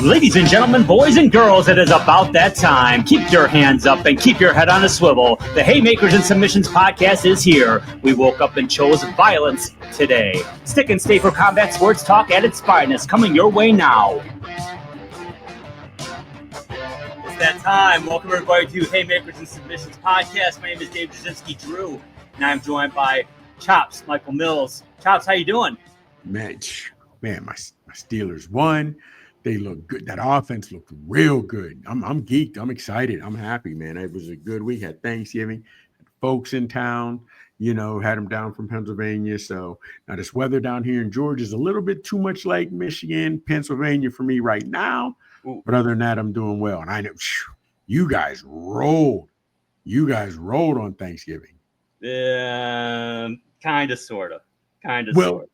Ladies and gentlemen, boys and girls, it is about that time. Keep your hands up and keep your head on a swivel. The Haymakers and Submissions podcast is here. We woke up and chose violence today. Stick and stay for combat sports talk at its finest, coming your way now. It's that time. Welcome everybody to Haymakers and Submissions podcast. My name is Dave Jasinski Drew, and I'm joined by Chops, Michael Mills. Chops, how you doing? Man, my Steelers won. They look good. That offense looked real good. I'm geeked. I'm excited. I'm happy, man. It was a good week. Had Thanksgiving, had folks in town, had them down from Pennsylvania. So now this weather down here in Georgia is a little bit too much like Michigan, Pennsylvania for me right now. Ooh. But other than that, I'm doing well. And I know you guys rolled. You guys rolled on Thanksgiving. Kind of, sort of. Well,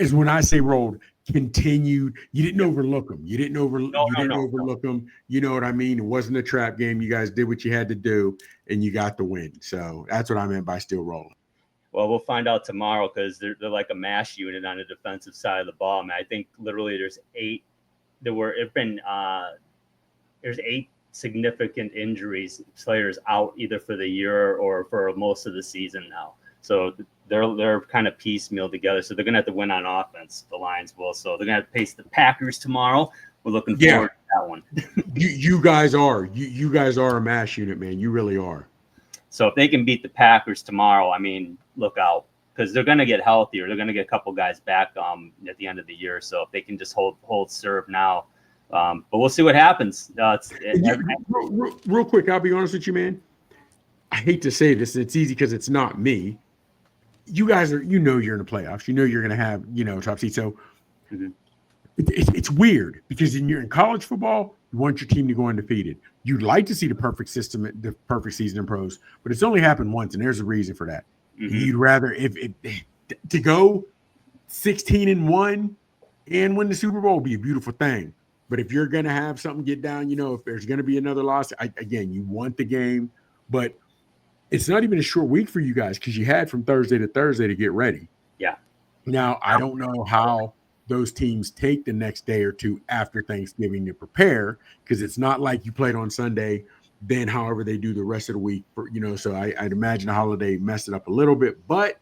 is when I say rolled, continued. You didn't overlook them. You didn't overlook them. You know what I mean? It wasn't a trap game. You guys did what you had to do, and you got the win. So that's what I meant by still rolling. Well, we'll find out tomorrow because they're like a mash unit on the defensive side of the ball. I mean, I think literally there's 8. There's 8 significant injuries, players out either for the year or for most of the season now. So they're kind of piecemeal together. So they're going to have to win on offense, the Lions will. So they're going to have to face the Packers tomorrow. We're looking forward to that one. you guys are. You guys are a mash unit, man. You really are. So if they can beat the Packers tomorrow, I mean, look out. Because they're going to get healthier. They're going to get a couple guys back at the end of the year. So if they can just hold serve now. But we'll see what happins. Real quick, I'll be honest with you, man. I hate to say this. It's easy because it's not me. You guys are, you're in the playoffs. You're going to have, top seed. So it's weird because you're in college football, you want your team to go undefeated. You'd like to see the perfect season in pros, but it's only happened once, and there's a reason for that. Mm-hmm. You'd rather if to go 16-1 and win the Super Bowl would be a beautiful thing. But if you're going to have something get down, if there's going to be another loss, again, you want the game, but it's not even a short week for you guys because you had from Thursday to Thursday to get ready. Yeah. Now, I don't know how those teams take the next day or two after Thanksgiving to prepare because it's not like you played on Sunday, then however they do the rest of the week. So I'd imagine the holiday messed it up a little bit. But,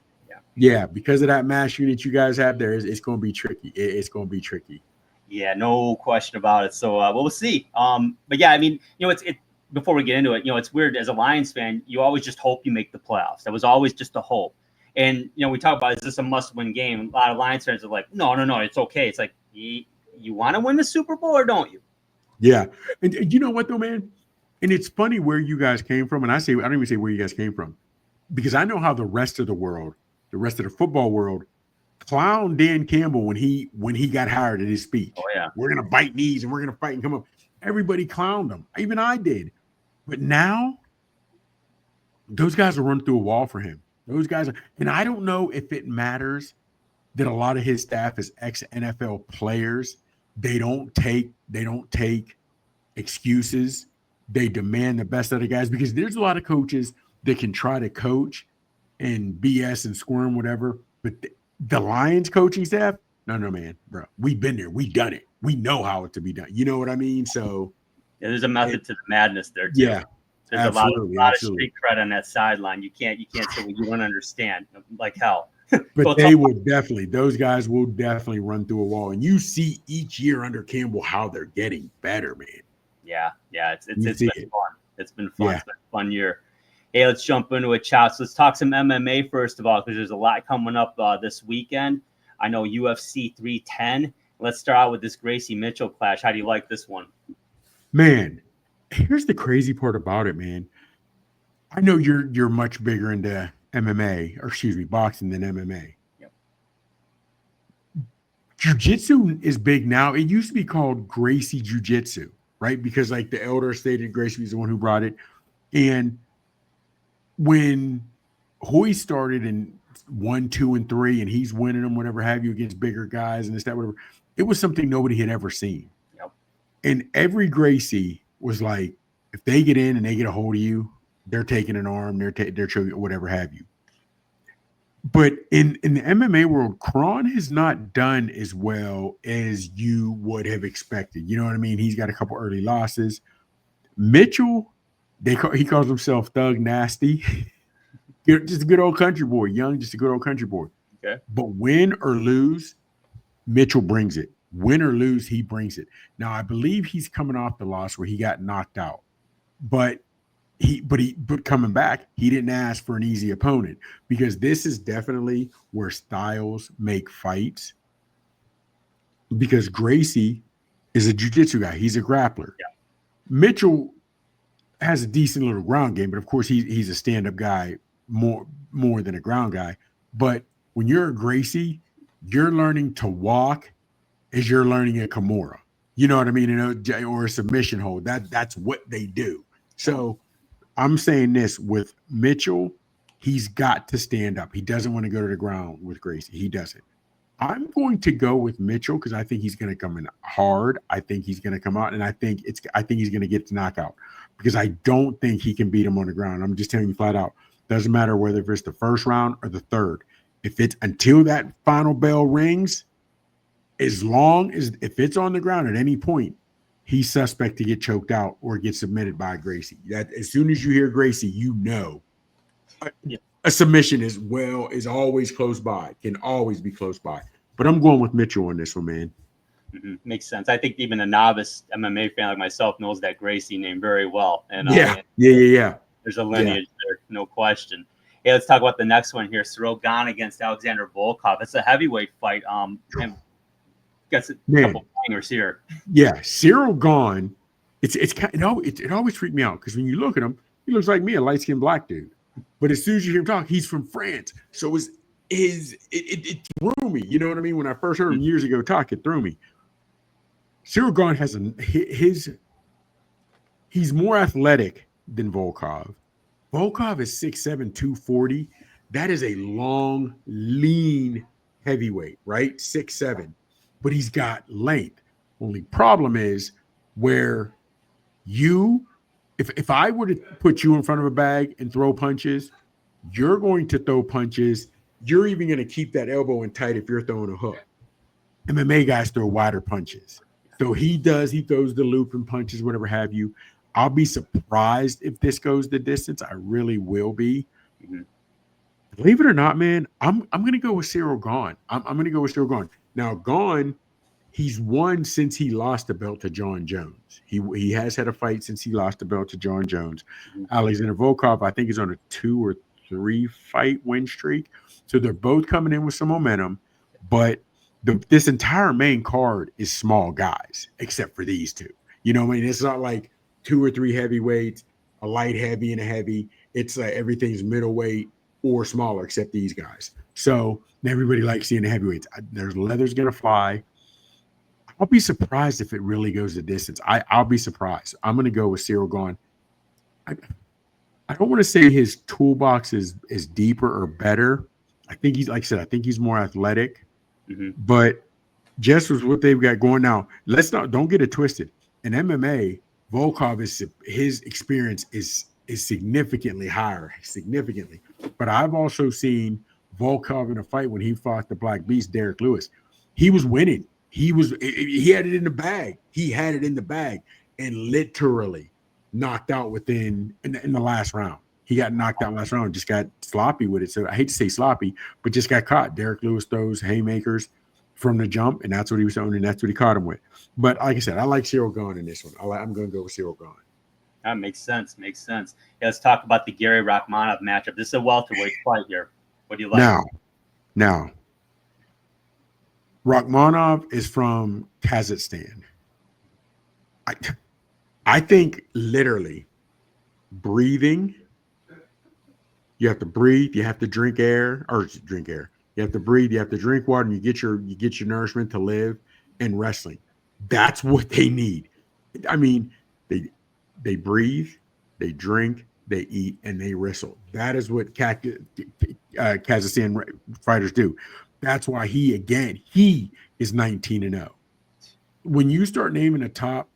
yeah, because of that mash unit you guys have there, it's going to be tricky. It's going to be tricky. Yeah, no question about it. So we'll see. But, yeah, I mean, it's before we get into it, it's weird as a Lions fan, you always just hope you make the playoffs. That was always just a hope. And, we talk about, is this a must-win game? A lot of Lions fans are like, no, it's okay. It's like, you want to win the Super Bowl or don't you? Yeah. And you know what, though, man? And it's funny where you guys came from. And I don't even say where you guys came from because I know how the rest of the world, the rest of the football world, clowned Dan Campbell when he got hired at his speech. Oh, yeah. We're going to bite knees and we're going to fight and come up. Everybody clowned him. Even I did. But now, those guys will run through a wall for him. Those guys are, and I don't know if it matters that a lot of his staff is ex-NFL players. They don't take excuses. They demand the best out of guys because there's a lot of coaches that can try to coach and BS and squirm, whatever. But the Lions coaching staff, no, man, bro. We've been there. We've done it. We know how it to be done. You know what I mean? So. Yeah, there's a method to the madness there too. Yeah, there's a lot of street cred on that sideline. You can't say well, you won't understand like hell. But those guys will definitely run through a wall. And you see each year under Campbell how they're getting better, man. Yeah, it's been fun. It's been fun. Yeah. It's been a fun year. Hey, let's jump into it, Chops. Let's talk some MMA first of all, because there's a lot coming up this weekend. I know UFC 310. Let's start out with this Gracie Mitchell clash. How do you like this one? Man, here's the crazy part about it, man. I know you're much bigger into boxing than MMA. Yep. Jiu-jitsu is big now. It used to be called Gracie Jiu-Jitsu, right? Because like the elder stated, Gracie was the one who brought it. And when Hoy started in 1, 2, and 3, and he's winning them, whatever have you, against bigger guys and this, that, whatever, it was something nobody had ever seen. And every Gracie was like, if they get in and they get a hold of you, they're taking an arm, they're choking, whatever have you. But in the MMA world, Kron has not done as well as you would have expected. You know what I mean? He's got a couple early losses. Mitchell, he calls himself Thug Nasty. Just a good old country boy, young, just a good old country boy. Okay. But win or lose, Mitchell brings it. Win or lose, he brings it. Now, I believe he's coming off the loss where he got knocked out. But coming back, he didn't ask for an easy opponent, because this is definitely where styles make fights. Because Gracie is a jiu-jitsu guy. He's a grappler. Yeah. Mitchell has a decent little ground game, but of course he's a stand-up guy more than a ground guy. But when you're a Gracie, you're learning to walk as you're learning a Kimura. You know what I mean? Or a submission hold. That's what they do. So I'm saying this with Mitchell, he's got to stand up. He doesn't want to go to the ground with Gracie. He doesn't. I'm going to go with Mitchell because I think he's going to come in hard. I think he's going to come out, and I think he's going to get the knockout, because I don't think he can beat him on the ground. I'm just telling you flat out. Doesn't matter whether it's the first round or the third. If it's until that final bell rings, as long as if it's on the ground at any point, he's suspect to get choked out or get submitted by Gracie. That as soon as you hear Gracie, you know a submission is always close by, can always be close by. But I'm going with Mitchell on this one, man. Mm-hmm. Makes sense. I think even a novice MMA fan like myself knows that Gracie name very well. And yeah. There's a lineage there, no question. Hey, let's talk about the next one here. Ciryl Gane against Alexandre Volkov. It's a heavyweight fight. And gets a couple bangers here. Yeah, Ciryl Gane. It's kind of, it always freaked me out, because when you look at him, he looks like me, a light-skinned black dude. But as soon as you hear him talk, he's from France. So it threw me. You know what I mean? When I first heard him years ago talk, it threw me. Ciryl Gane has he's more athletic than Volkov. Volkov is 6'7", 240. That is a long, lean heavyweight, right? 6'7". But he's got length. Only problem is where if I were to put you in front of a bag and throw punches, you're going to throw punches. You're even going to keep that elbow in tight if you're throwing a hook. MMA guys throw wider punches. So he throws the loop and punches, whatever have you. I'll be surprised if this goes the distance. I really will be. Mm-hmm. Believe it or not, man, I'm going to go with Ciryl Gane. I'm going to go with Ciryl Gane. Now, Gane, he's won since he lost the belt to John Jones. He has had a fight since he lost the belt to John Jones. Mm-hmm. Alexandre Volkov, I think, is on a 2 or 3 fight win streak. So they're both coming in with some momentum. But this entire main card is small guys, except for these two. You know what I mean? It's not like 2 or 3 heavyweights, a light heavy and a heavy. It's like everything's middleweight or smaller except these guys. So everybody likes seeing the heavyweights. There's leather's going to fly. I'll be surprised if it really goes the distance. I'll be surprised. I'm going to go with Ciryl Gane. I don't want to say his toolbox is deeper or better. I think he's, like I said, I think he's more athletic. Mm-hmm. But just with what they've got going now, don't get it twisted. In MMA, Volkov his experience is significantly higher, significantly. But I've also seen Volkov in a fight when he fought the Black Beast, Derek Lewis. He was winning. He had it in the bag. He had it in the bag and literally knocked out in the last round. He got knocked out last round, just got sloppy with it. So I hate to say sloppy, but just got caught. Derek Lewis throws haymakers from the jump, and that's what he was throwing, and that's what he caught him with. But like I said, I like Ciryl Gane in this one. I'm going to go with Ciryl Gane. That makes sense. Yeah, let's talk about the Garry Rakhmonov matchup. This is a welterweight fight here. What do you like? Now, Rakhmonov is from Kazakhstan. I think literally breathing. You have to breathe. You have to drink air. You have to breathe. You have to drink water, and you get your nourishment to live. And wrestling, that's what they need. I mean, they breathe, they drink, they eat, and they wrestle. That is what Kazakhstan fighters do. That's why he is 19-0. When you start naming the top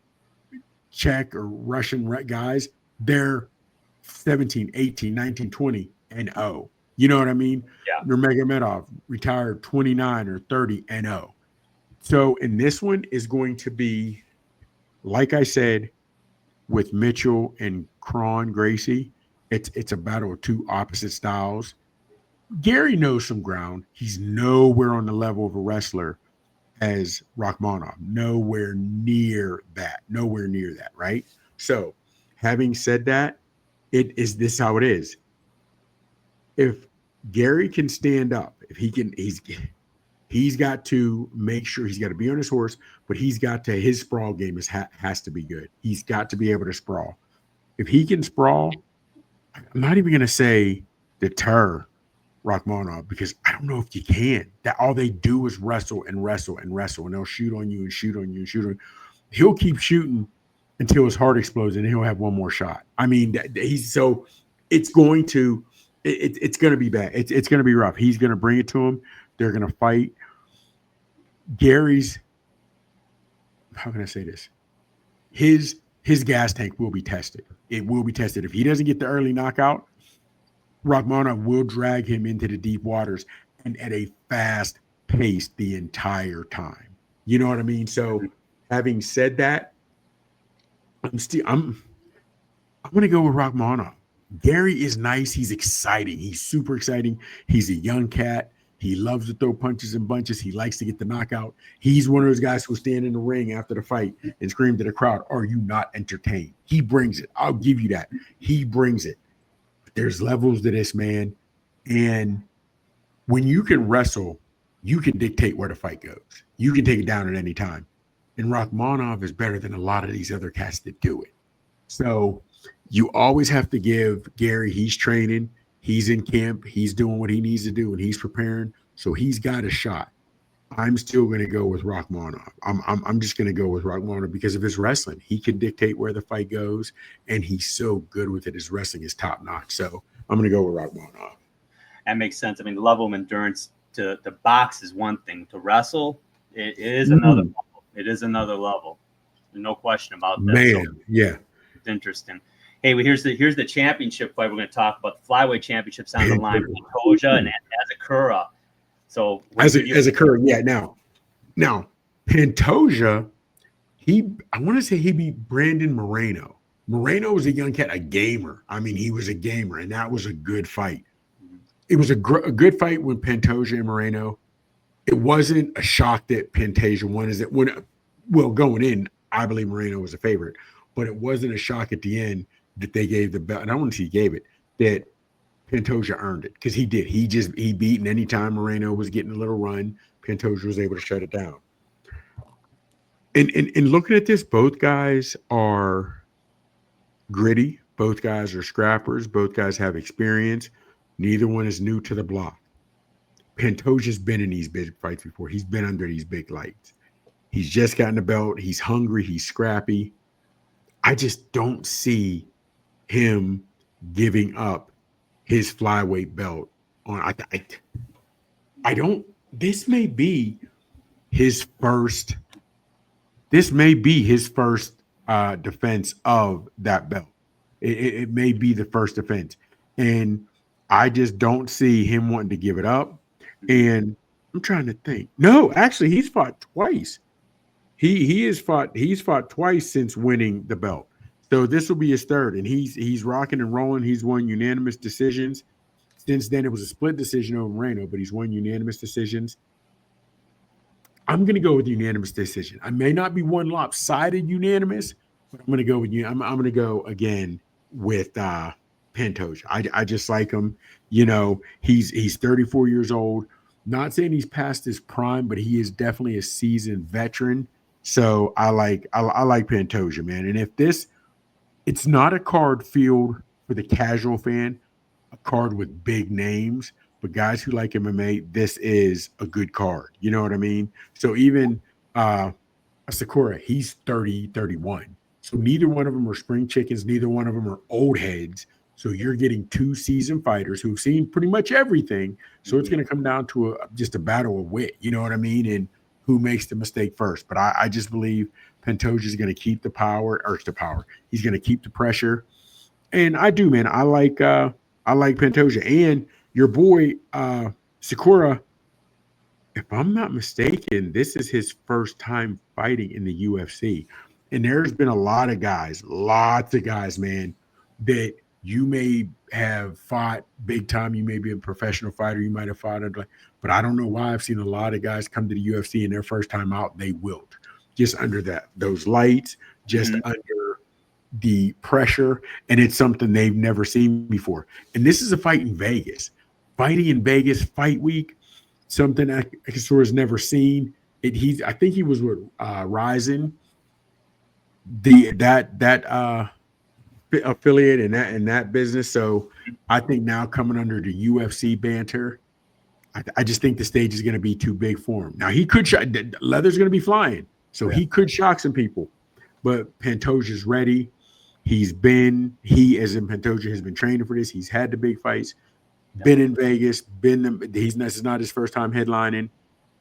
Czech or Russian guys, they're 17, 18, 19, 20, and 0. You know what I mean? Yeah. Nurmagomedov retired 29 or 30-0. So in this one is going to be, like I said, with Mitchell and Kron, Gracie, it's a battle of two opposite styles. Garry knows some ground. He's nowhere on the level of a wrestler as Rakhmonov. Nowhere near that. Nowhere near that, right? So, having said that, this how it is. If Garry can stand up, if he can, he's got to make sure he's got to be on his horse, but his sprawl game has to be good. He's got to be able to sprawl. If he can sprawl, I'm not even going to say deter Rakhmonov, because I don't know if you can. That all they do is wrestle and wrestle and wrestle, and they'll shoot on you and shoot on you and shoot on you. He'll keep shooting until his heart explodes, and he'll have one more shot. I mean, it's going to be bad. It's going to be rough. He's going to bring it to him. They're going to fight. Garry's, how can I say this? His gas tank will be tested. It will be tested. If he doesn't get the early knockout, Rakhmonov will drag him into the deep waters and at a fast pace the entire time. You know what I mean? So, having said that, I'm going to go with Rakhmonov. Garry is nice. He's exciting. He's super exciting. He's a young cat. He loves to throw punches and bunches. He likes to get the knockout. He's one of those guys who stand in the ring after the fight and scream to the crowd, "Are you not entertained?" He brings it. I'll give you that. He brings it. But there's levels to this, man. And when you can wrestle, you can dictate where the fight goes. You can take it down at any time. And Rakhmonov is better than a lot of these other cats that do it. So you always have to give Garry, he's training, he's in camp, he's doing what he needs to do, and he's preparing. So he's got a shot. I'm still going to go with Rakhmonov. I'm just going to go with Rakhmonov because of his wrestling. He can dictate where the fight goes, and he's so good with it. His wrestling is top notch. So I'm going to go with Rakhmonov. That makes sense. I mean, the level of endurance to box is one thing. To wrestle, it is another level. It is another level. No question about that. Man, so, yeah. It's interesting. Hey, well, here's the championship fight. We're going to talk about the flyweight championships on the line. Pantoja and Asakura. So Asakura, yeah. Now Pantoja, I want to say he beat Brandon Moreno. Moreno was a young cat, a gamer. I mean, he was a gamer, and that was a good fight. It was a good fight with Pantoja and Moreno. It wasn't a shock that Pantoja won. Going in, I believe Moreno was a favorite, but it wasn't a shock at the end that they gave the belt. And I don't want to say he gave it, that Pantoja earned it, because he did. He beat, and anytime Moreno was getting a little run, Pantoja was able to shut it down. And looking at this, both guys are gritty. Both guys are scrappers. Both guys have experience. Neither one is new to the block. Pantoja's been in these big fights before. He's been under these big lights. He's just gotten the belt. He's hungry. He's scrappy. I just don't see him giving up his flyweight belt on. I don't. This may be his first. This may be his first defense of that belt. It may be the first defense, and I just don't see him wanting to give it up. And I'm trying to think. No, actually, he's fought twice. He's fought twice since winning the belt. So this will be his third, and he's rocking and rolling. He's won unanimous decisions. Since then, it was a split decision over Moreno, but he's won unanimous decisions. I'm going to go with unanimous decision. I may not be one lopsided unanimous, but I'm going to go with you. I'm going to go again with Pantoja. I just like him. You know, he's 34 years old. Not saying he's past his prime, but he is definitely a seasoned veteran. So I like Pantoja, man. And if it's not a card field for the casual fan, a card with big names, but guys who like MMA, this is a good card. You know what I mean? So even Asakura, he's 30, 31. So neither one of them are spring chickens. Neither one of them are old heads. So you're getting two seasoned fighters who've seen pretty much everything. So it's going to come down to just a battle of wit. You know what I mean? And who makes the mistake first. But I just believe Pantoja is going to keep the power. He's going to keep the pressure. And I do, man. I like Pantoja. And your boy Sakura, if I'm not mistaken, this is his first time fighting in the UFC. And there's been a lot of guys, lots of guys, man, that you may have fought big time. You may be a professional fighter. You might have fought, but I don't know why I've seen a lot of guys come to the UFC and their first time out, they wilt just under those lights, just under the pressure. And it's something they've never seen before. And this is a fight in Vegas. Fighting in Vegas, fight week, something Asakura has never seen. I think he was with Ryzen, that affiliate in that business. So I think now coming under the UFC banter, I just think the stage is going to be too big for him. Now he could leather's going to be flying, so he could shock some people. But Pantoja's ready. He as in Pantoja has been training for this. He's had the big fights. Been in Vegas. This is not his first time headlining.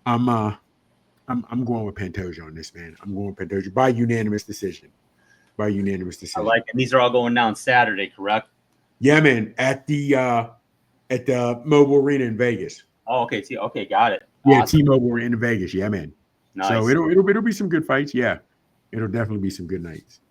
I'm going with Pantoja on this, man. I'm going with Pantoja by unanimous decision. I like it. These are all going down Saturday, correct? Yeah, man. At the Mobile Arena in Vegas. Oh, okay. Okay, got it. Yeah, awesome. T-Mobile Arena in Vegas. Yeah, man. Nice. So it'll be some good fights. Yeah, it'll definitely be some good nights.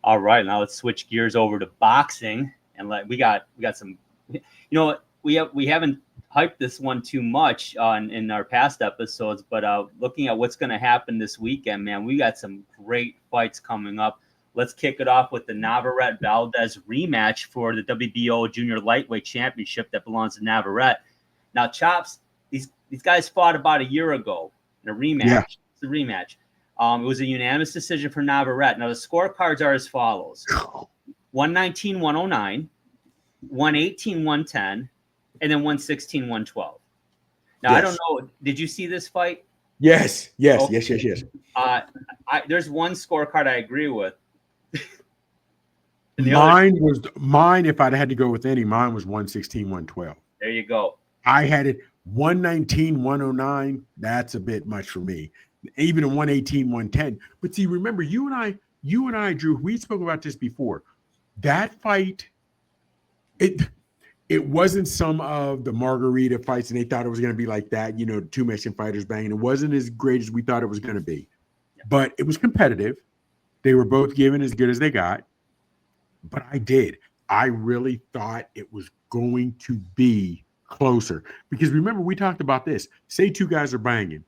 All right, now let's switch gears over to boxing, and we got some. You know what? We haven't hyped this one too much in our past episodes, but looking at what's going to happen this weekend, man, we got some great fights coming up. Let's kick it off with the Navarrete Valdez rematch for the WBO Junior Lightweight Championship that belongs to Navarrete. Now, Chops, these guys fought about a year ago in a rematch. Yeah. It's a rematch. It was a unanimous decision for Navarrete. Now, the scorecards are as follows: 119-109, 118-110, and then 116-112. Now, yes. I don't know. Did you see this fight? Yes. Okay. Yes. There's one scorecard I agree with. Mine. If I'd had to go with any, mine was 116-112. There you go. I had it 119-109. That's a bit much for me. Even a 118-110. But see, remember, you and I, Drew, we spoke about this before. That fight, it wasn't some of the margarita fights, and they thought it was going to be like that. You know, two Mexican fighters banging. It wasn't as great as we thought it was going to be, but it was competitive. They were both given as good as they got. But I really thought it was going to be closer, because remember, we talked about this. Say two guys are banging.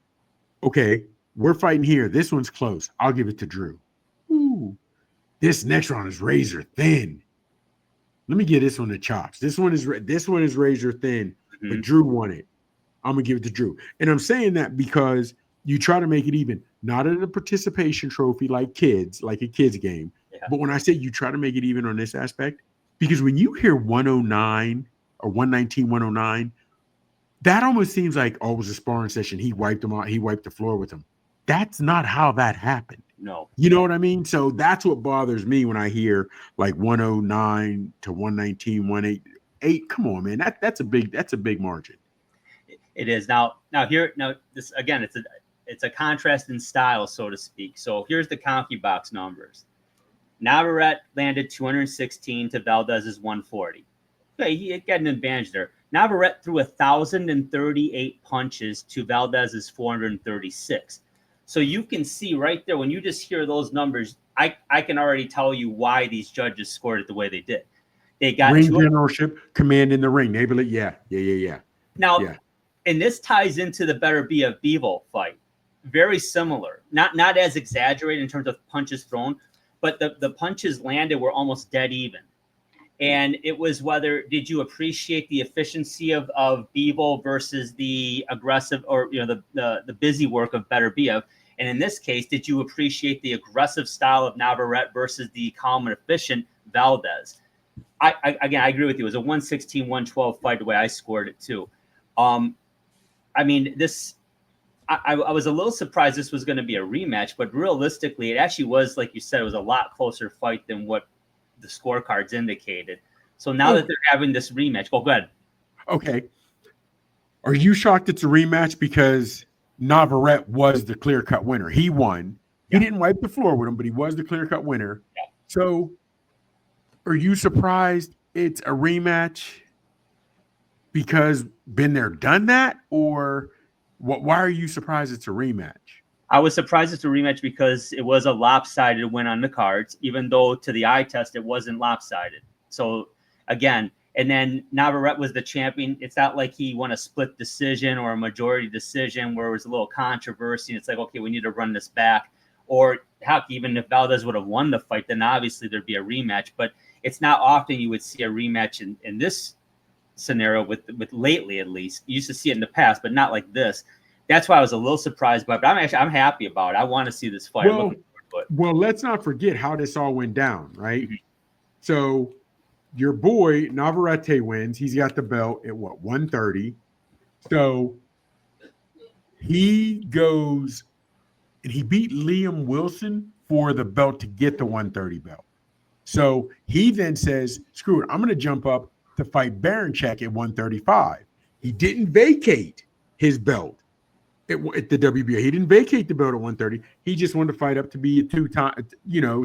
Okay, we're fighting here. This one's close. I'll give it to Drew. Ooh, this next round is razor thin. Let me give this one to Chops. This one is razor thin, but Drew won it. I'm gonna give it to Drew, and I'm saying that because you try to make it even, not in a participation trophy like a kid's game, but when I say you try to make it even on this aspect, because when you hear 109 or 119, 109, that almost seems like, it was a sparring session. He wiped him out. He wiped the floor with him. That's not how that happened. No. You know what I mean? So that's what bothers me when I hear like 109 to 119, 188. Come on, man. That's a big margin. It is. Now this again, it's a contrast in style, so to speak. So here's the CompuBox numbers. Navarrete landed 216 to Valdez's 140. Okay, he got an advantage there. Navarrete threw 1,038 punches to Valdez's 436. So you can see right there, when you just hear those numbers, I can already tell you why these judges scored it the way they did. They got ring generalship, command in the ring. They believe, yeah. Now, and this ties into the Better Be a Bevo fight. Very similar, not as exaggerated in terms of punches thrown, but the punches landed were almost dead even. And it was whether did you appreciate the efficiency of Bevo versus the aggressive, or the busy work of Better Bev. And in this case, did you appreciate the aggressive style of Navarrete versus the calm and efficient Valdez? I agree with you. It was a 116-112 fight the way I scored it too. I mean, this. I was a little surprised this was going to be a rematch, but realistically, it actually was, like you said, it was a lot closer fight than what the scorecards indicated. So now that they're having this rematch, go ahead. Okay. Are you shocked it's a rematch because Navarrete was the clear-cut winner? He won. He didn't wipe the floor with him, but he was the clear-cut winner. Yeah. So are you surprised it's a rematch? because been there, done that, or what? Why are you surprised it's a rematch? I was surprised it's a rematch because it was a lopsided win on the cards, even though to the eye test it wasn't lopsided. So again, and then Navarrete was the champion. It's not like he won a split decision or a majority decision where it was a little controversy. And it's like, okay, we need to run this back. Or heck, even if Valdez would have won the fight, then obviously there'd be a rematch. But it's not often you would see a rematch in this scenario with lately, at least. You used to see it in the past, but not like this. That's why I was a little surprised by it. But I'm happy about it. I want to see this fight. Well, let's not forget how this all went down, right? Mm-hmm. So your boy Navarrete wins. He's got the belt at 130. So he goes and he beat Liam Wilson for the belt to get the 130 belt. So he then says, screw it, I'm going to jump up to fight Baranchek at 135. He didn't vacate his belt at the WBA. He didn't vacate the belt at 130. He just wanted to fight up to be a two-time,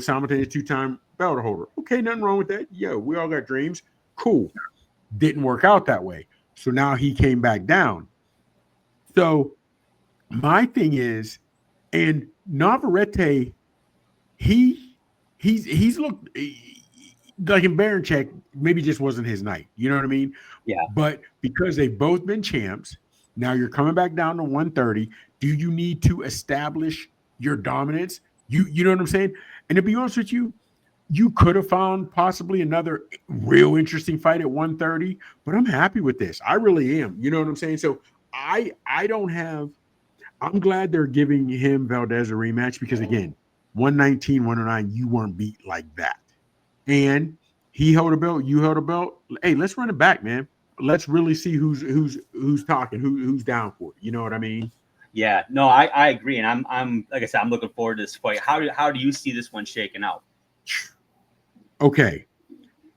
simultaneous two-time belt holder. Okay, nothing wrong with that. Yo, we all got dreams. Cool. Didn't work out that way. So now he came back down. So my thing is, and Navarrete, he's looked like in Baranchek, maybe just wasn't his night. You know what I mean? Yeah. But because they've both been champs, now you're coming back down to 130. Do you need to establish your dominance? You know what I'm saying? And to be honest with you, you could have found possibly another real interesting fight at 130, but I'm happy with this. I really am. You know what I'm saying? So I'm glad they're giving him Valdez a rematch because, again, 119, 109, you weren't beat like that. And he held a belt, you held a belt. Hey, let's run it back, man. Let's really see who's talking, who's down for it. You know what I mean? Yeah, no, I agree, and I'm like I said, I'm looking forward to this fight. How do you see this one shaking out? Okay,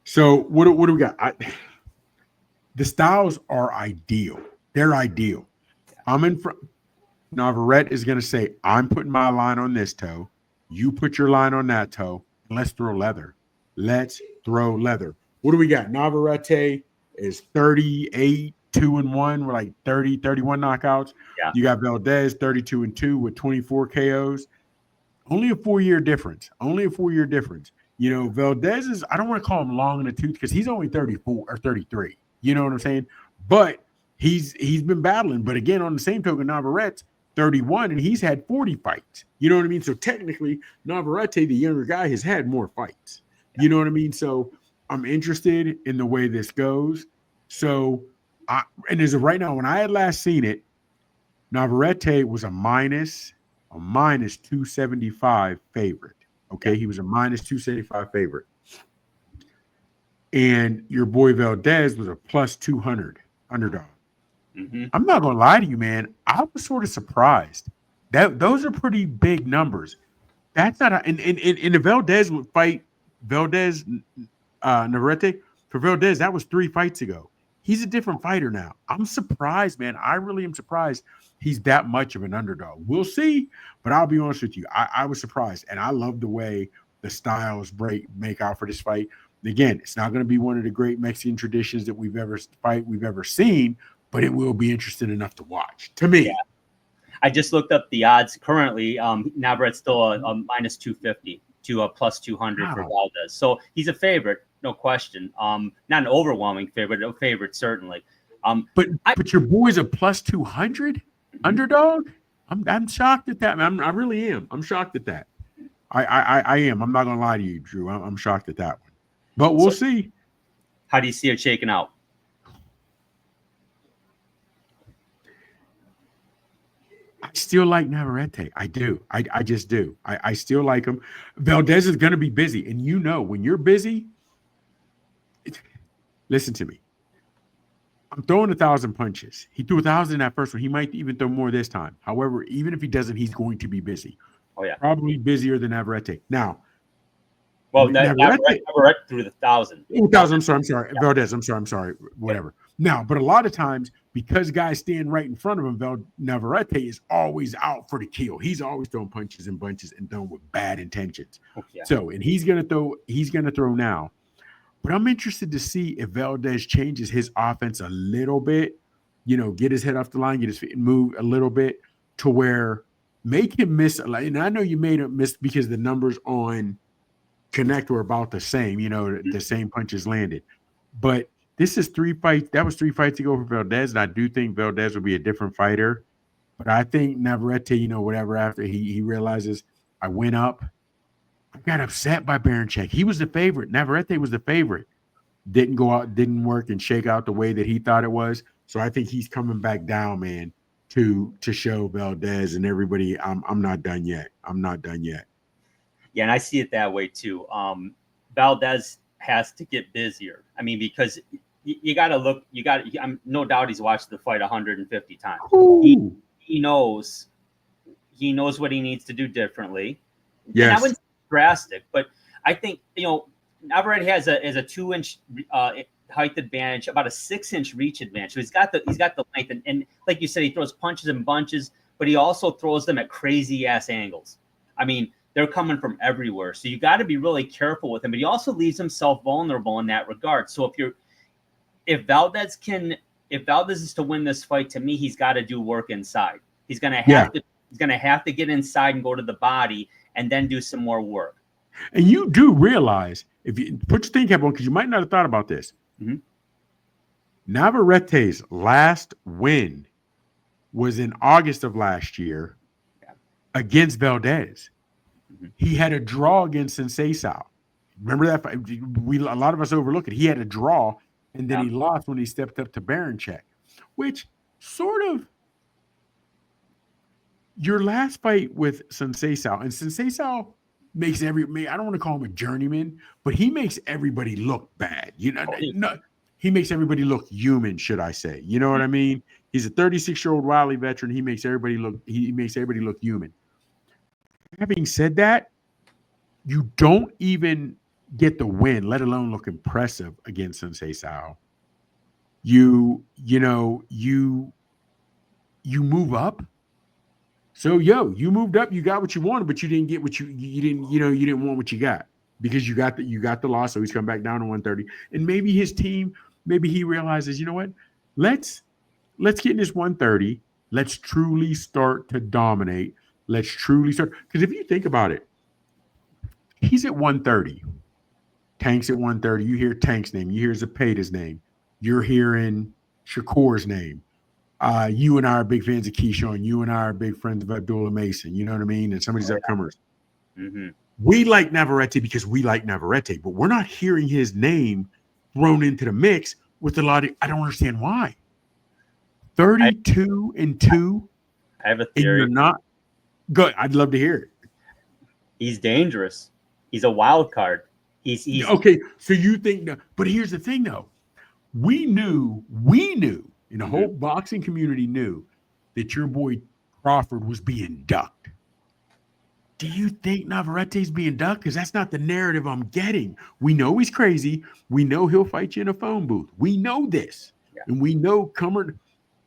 so what do we got? The styles are ideal. They're ideal. I'm in front. Navarrete is going to say, I'm putting my line on this toe. You put your line on that toe. Let's throw leather. Let's throw leather. What do we got? Navarrete is 38, 2-1 with like 30, 31 knockouts. Yeah. You got Valdez 32-2 with 24 KOs. Only a 4-year difference. You know, Valdez is, I don't want to call him long in the tooth because he's only 34 or 33. You know what I'm saying? But he's been battling. But again, on the same token, Navarrete 31 and he's had 40 fights. You know what I mean? So technically, Navarrete, the younger guy, has had more fights. You know what I mean? So I'm interested in the way this goes. So, and as of right now, when I had last seen it, Navarrete was a minus 275 favorite. Okay, he was a minus 275 favorite. And your boy Valdez was a plus 200 underdog. Mm-hmm. I'm not gonna lie to you, man. I was sort of surprised. Those are pretty big numbers. That's not in the Valdez fight, Valdez Navarrete. For Valdez, that was 3 fights ago. He's a different fighter now. I'm surprised, man. I really am surprised he's that much of an underdog. We'll see, but I'll be honest with you. I was surprised, and I love the way the styles make out for this fight. Again, it's not going to be one of the great Mexican traditions that we've ever seen, but it will be interesting enough to watch. To me, yeah. I just looked up the odds currently. Navarrete's still a minus 250 to a plus 200 for Valdez, so he's a favorite, no question. Not an overwhelming favorite, a favorite certainly. But your boy's a plus 200 underdog. I'm shocked at that, man. I really am. I'm shocked at that. I am. I'm not gonna lie to you, Drew. I'm shocked at that one. But we'll see. How do you see it shaking out? I still like Navarrete. I do. I just do. I still like him. Valdez is going to be busy. And you know, when you're busy, listen to me. I'm throwing 1,000 punches. He threw 1,000 in that first one. He might even throw more this time. However, even if he doesn't, he's going to be busy. Oh, yeah. Probably busier than Navarrete. Now, well, Navarrete threw the 1,000. 1,000. I'm sorry. Yeah. Valdez. I'm sorry. Whatever. Yeah. Now, but a lot of times, because guys stand right in front of him, Navarrete is always out for the kill. He's always throwing punches and bunches and throwing with bad intentions. Oh, yeah. So, and he's gonna throw now. But I'm interested to see if Valdez changes his offense a little bit, get his head off the line, get his feet and move a little bit to where make him miss. And I know you made him miss because the numbers on Connect were about the same, the same punches landed. But this is 3 fights. That was 3 fights ago for Valdez. And I do think Valdez will be a different fighter. But I think Navarrete, whatever, after he realizes I went up, I got upset by Baranchek. He was the favorite. Navarrete was the favorite. Didn't go out, didn't work and shake out the way that he thought it was. So I think he's coming back down, man, to show Valdez and everybody I'm not done yet. I'm not done yet. Yeah, and I see it that way too. Valdez has to get busier. I mean, because you got to look. I'm no doubt he's watched the fight 150 times. He knows what he needs to do differently. Yes, and I wouldn't say drastic, but I think Navarrete has a 2-inch height advantage, about a 6-inch reach advantage. So he's got the length, and like you said, he throws punches in bunches, but he also throws them at crazy ass angles. I mean, they're coming from everywhere, so you got to be really careful with him. But he also leaves himself vulnerable in that regard. So if Valdez is to win this fight, to me, he's got to do work inside. He's gonna have to get inside and go to the body, and then do some more work. And you do realize, if you put your thinking cap on, because you might not have thought about this. Mm-hmm. Navarrete's last win was in August of last year against Valdez. Mm-hmm. He had a draw against Sensei. Remember that fight? A lot of us overlook it. He had a draw, and then he lost when he stepped up to Baranchek, which sort of your last fight with Sensei, and Sensei makes I don't want to call him a journeyman, but he makes everybody look bad. He makes everybody look human, should I say? You know what I mean? He's a 36-year-old Wiley veteran. He makes everybody look human. Having said that, you don't even get the win, let alone look impressive against Sensei Sao. You move up. So you moved up, you got what you wanted, but you didn't get what you didn't want what you got, because you got the loss. So he's come back down to 130. And maybe his team, maybe he realizes, you know what? Let's get in this 130. Let's truly start to dominate. Let's truly start. Because if you think about it, he's at 130. Tank's at 130. You hear Tank's name. You hear Zepeda's name. You're hearing Shakur's name. You and I are big fans of Keyshawn. You and I are big friends of Abdullah Mason. You know what I mean? And some of these upcomers. Mm-hmm. We like Navarrete because we like Navarrete, but we're not hearing his name thrown into the mix with a lot of. I don't understand why. 32-2. I have a theory. You're not good. I'd love to hear it. He's dangerous. He's a wild card. He's okay. So you think? But here's the thing, though. We knew. And the whole boxing community knew that your boy Crawford was being ducked. Do you think Navarrete's being ducked? Because that's not the narrative I'm getting. We know he's crazy. We know he'll fight you in a phone booth. We know this. Yeah. And we know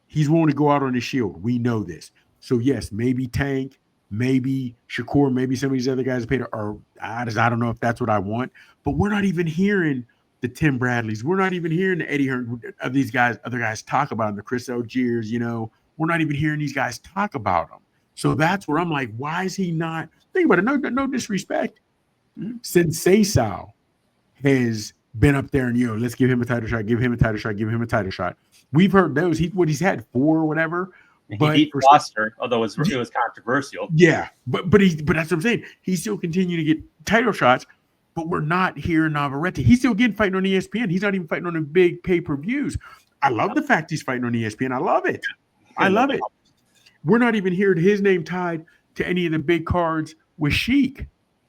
he's willing to go out on his shield. We know this. So, yes, maybe Tank, maybe Shakur, maybe some of these other guys are I don't know if that's what I want. But we're not even hearing the Tim Bradleys. We're not even hearing the Eddie Hearn of these guys, other guys talk about them, the Chris Algiers, we're not even hearing these guys talk about them. So that's where I'm like, why is he not? Think about it. No disrespect. Sensei Sao has been up there and, let's give him a title shot, give him a title shot, give him a title shot. We've heard those. He's had 4 or whatever. But he beat Foster, although it was controversial. Yeah, but that's what I'm saying. He's still continuing to get title shots. But we're not hearing Navarrete. He's still getting fighting on ESPN. He's not even fighting on the big pay-per-views. I love the fact he's fighting on ESPN. I love it. We're not even hearing his name tied to any of the big cards with Sheik.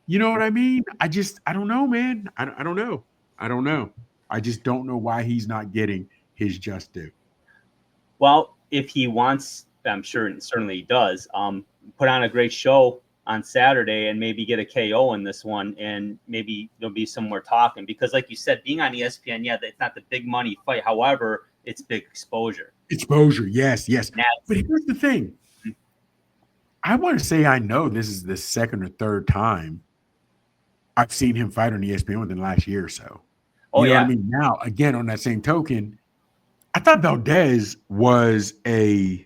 You know what I mean? I don't know, man. I don't know. I just don't know why he's not getting his just due. Well, if he wants, I'm sure certainly he does, put on a great show on Saturday and maybe get a KO in this one, and maybe there'll be some more talking, because like you said, being on ESPN, it's not the big money fight. However, it's big exposure. Yes. But here's the thing. I want to say I know this is the second or third time I've seen him fight on ESPN within the last year or so. Oh You know what I yeah. mean? Now, again, on that same token, I thought Valdez was I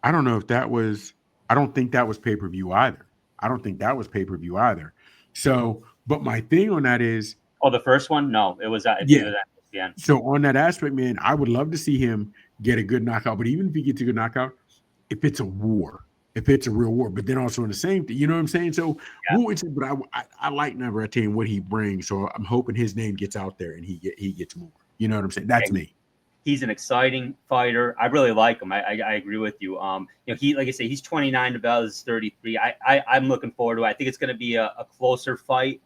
don't know if that was, I don't think that was pay-per-view either. I don't think that was pay-per-view either. So, but my thing on that is, Oh, the first one? No, it was. I think it yeah. was at the end. So on that aspect, man, I would love to see him get a good knockout. But even if he gets a good knockout, if it's a war, if it's a real war, but then also in the same thing, you know what I'm saying? So, Yeah. but I like Navarrete and what he brings. So I'm hoping his name gets out there and he gets more. You know what I'm saying? That's me. He's an exciting fighter. I really like him. I agree with you. You know, he, like I say, he's 29. Valdez is 33. I'm looking forward to it. I think it's going to be a closer fight.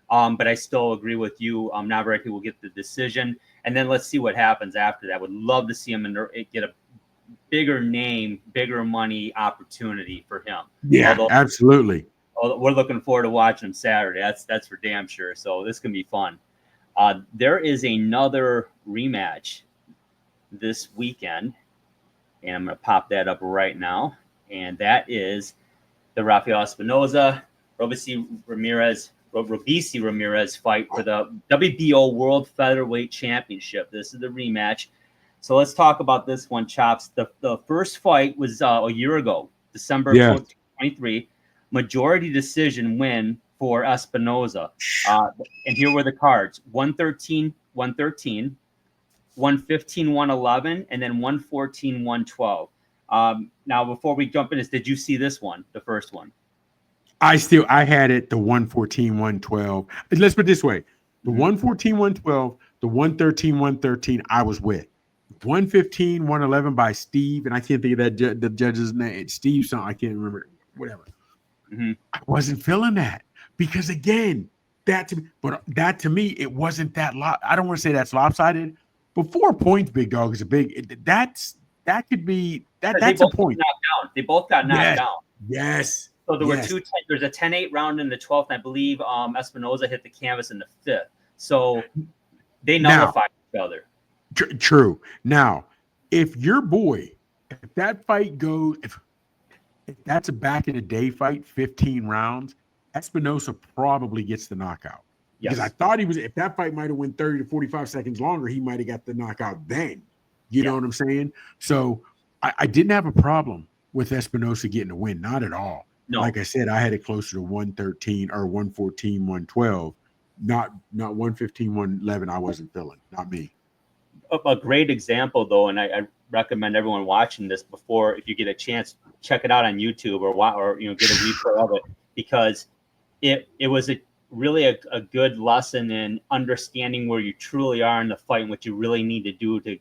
But I still agree with you. Navarrete will get the decision, and then let's see what happens after that. Would love to see him get a bigger name, bigger money opportunity for him. Yeah, absolutely. We're looking forward to watching him Saturday. That's for damn sure. So this can be fun. There is another rematch this weekend, and I'm going to pop that up right now. And that is the Rafael Espinoza, Robeisy Ramirez fight for the WBO World Featherweight Championship. This is the rematch. So let's talk about this one, Chops. The first fight was a year ago, December 2023. Majority decision win for Espinoza. And here were the cards: 113, 113, 115, 111, and then 114, 112. Now, before we jump in, did you see this one, the first one? I had it, the 114, 112. Let's put it this way. The 114, 112, the 113, 113, I was with. 115, 111 by Steve, and I can't think of the judge's name. Steve something, I can't remember. Whatever. I wasn't feeling that because, again, that to me, it wasn't that I don't want to say that's lopsided, but 4 points, big dog, is a big. That could be that. That's a point. They both got knocked down. Yes. So there were there's a 10-8 round in the 12th, and I believe Espinoza hit the canvas in the 5th. So they nullified each other. True. Now, if that fight goes, if that's a back in the day fight, 15 rounds, Espinoza probably gets the knockout. Yes. Because I thought if that fight might have went 30 to 45 seconds longer, he might have got the knockout then. You know what I'm saying? So I didn't have a problem with Espinoza getting a win. Not at all. No. Like I said, I had it closer to 113 or 114, 112, not 115, 111. I wasn't feeling, not me. A great example, though, and I recommend everyone watching this before, if you get a chance, check it out on YouTube or get a replay of it, because it was really a good lesson in understanding where you truly are in the fight and what you really need to do to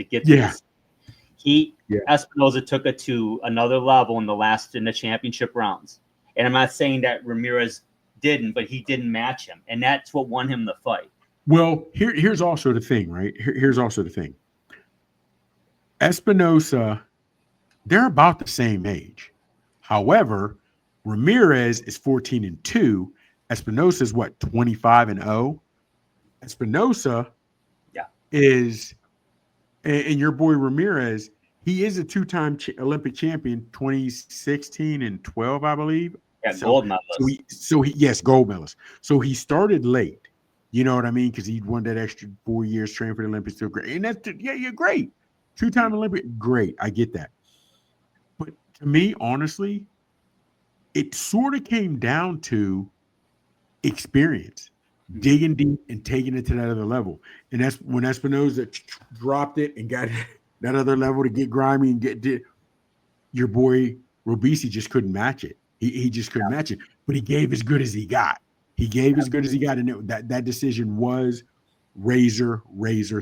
get to this. Espinoza took it to another level in the championship rounds. And I'm not saying that Ramirez didn't, but he didn't match him. And that's what won him the fight. Well, here's also the thing, right? Here's also the thing. Espinoza, they're about the same age. However, Ramirez is 14-2. Espinoza is what, 25-0? Espinoza is, and your boy Ramirez, he is a two-time Olympic champion, 2016 and 12, I believe. Yeah, gold medalist. Yes, gold medalist. So he started late. You know what I mean? Because he won that extra 4 years training for the Olympics. So great. And that's, you're great. Two-time Olympic, great. I get that. But to me, honestly, it sort of came down to experience, digging deep and taking it to that other level. And that's when Espinoza dropped it and got that other level to get grimy and your boy Robeisy just couldn't match it. He just couldn't match it. But he gave as good as he got. He gave as good as he got, and that decision was razor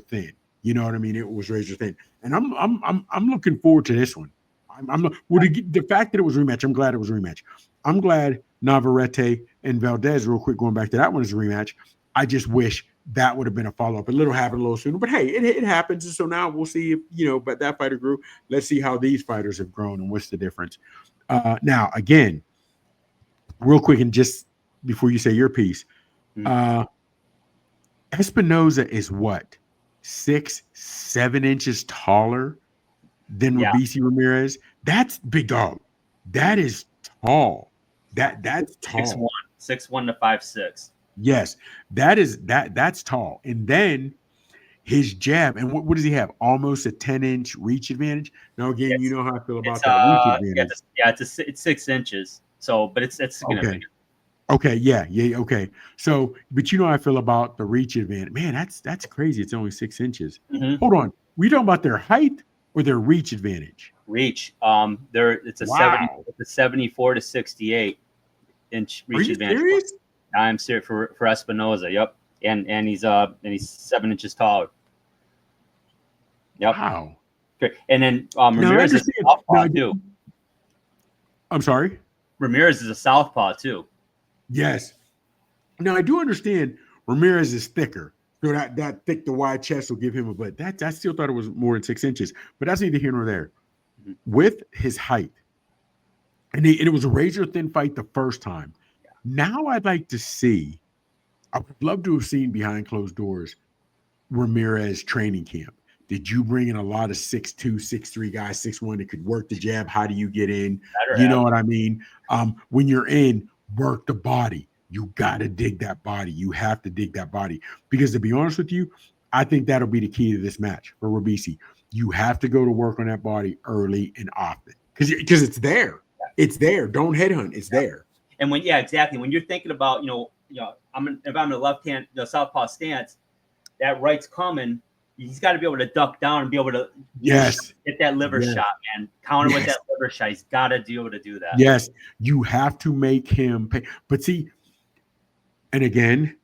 thin. You know what I mean? It was razor thin, and I'm looking forward to this one. The fact that it was a rematch, I'm glad it was a rematch. I'm glad Navarrete and Valdez, real quick, going back to that one as a rematch. I just wish that would have been a follow-up. A little happened a little sooner, but hey, it happens. And so now we'll see if, but that fighter grew. Let's see how these fighters have grown and what's the difference. Now, again, real quick, and just before you say your piece, Espinoza is what, 6-7 inches taller than Robeisy Ramirez? That's big dog. That is tall. That's tall. 6'1" to 5'6". Yes, that's tall. And then his jab, and what does he have? Almost a 10-inch reach advantage. Now, again, you It's know how I feel about it's that reach yeah, advantage. it's 6 inches. So, but it's Okay. significant. Okay, yeah, okay. So, but you know how I feel about the reach advantage. Man, that's crazy. It's only 6 inches. Mm-hmm. Hold on. We talking about their height or their reach advantage? Reach. It's a Wow. 74 to 68 inch Are reach you advantage. serious? I'm serious for Espinoza. Yep. And he's 7 inches taller. Yep. Wow. Okay. And then Now I Ramirez is a understand. southpaw Now, too. I'm sorry. Ramirez is a southpaw too. Yes. Now I do understand Ramirez is thicker. So that thick to wide chest will give him a but that I still thought it was more than 6 inches. But that's neither here nor there. Mhm. With his height, and it was a razor thin fight the first time. Now I'd like to see, I would love to have seen behind closed doors Ramirez training camp. Did you bring in a lot of 6'2", 6'3" guys, 6'1" that could work the jab? How do you get in? Better You have. know what I mean? When you're in, work the body. You got to dig that body. You have to dig that body. Because to be honest with you, I think that'll be the key to this match for Robeisy. You have to go to work on that body early and often. Because it's there. It's there. Don't headhunt. It's there. And exactly. When you're thinking about, if I'm in the left hand, the southpaw stance, that right's coming. He's got to be able to duck down and be able to Yes. hit that liver shot, man. Counter with that liver shot. He's got to be able to do that. Yes. You have to make him pay. But see, and again,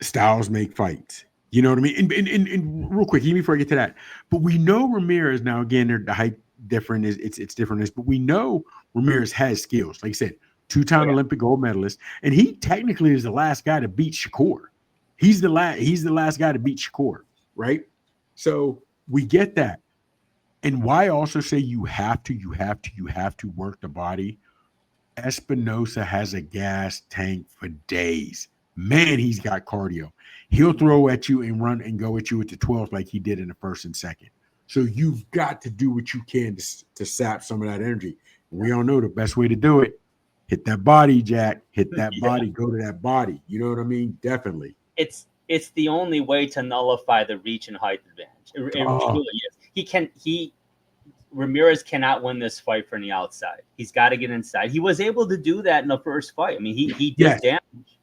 styles make fights. You know what I mean? And real quick, even before I get to that, but we know Ramirez now. Again, the height different is it's different. But we know Ramirez has skills. Like I said, 2-time Olympic gold medalist, and he technically is the last guy to beat Shakur. He's the last guy to beat Shakur, right? So we get that. And why I also say you have to work the body. Espinoza has a gas tank for days. Man, he's got cardio. He'll throw at you and run and go at you at the 12th like he did in the first and second. So you've got to do what you can to sap some of that energy. We all know the best way to do it. Hit that body, Jack. Hit that body. Go to that body. You know what I mean? Definitely. It's the only way to nullify the reach and height advantage. It truly is. Ramirez cannot win this fight from the outside. He's got to get inside. He was able to do that in the first fight. I mean, he did damage.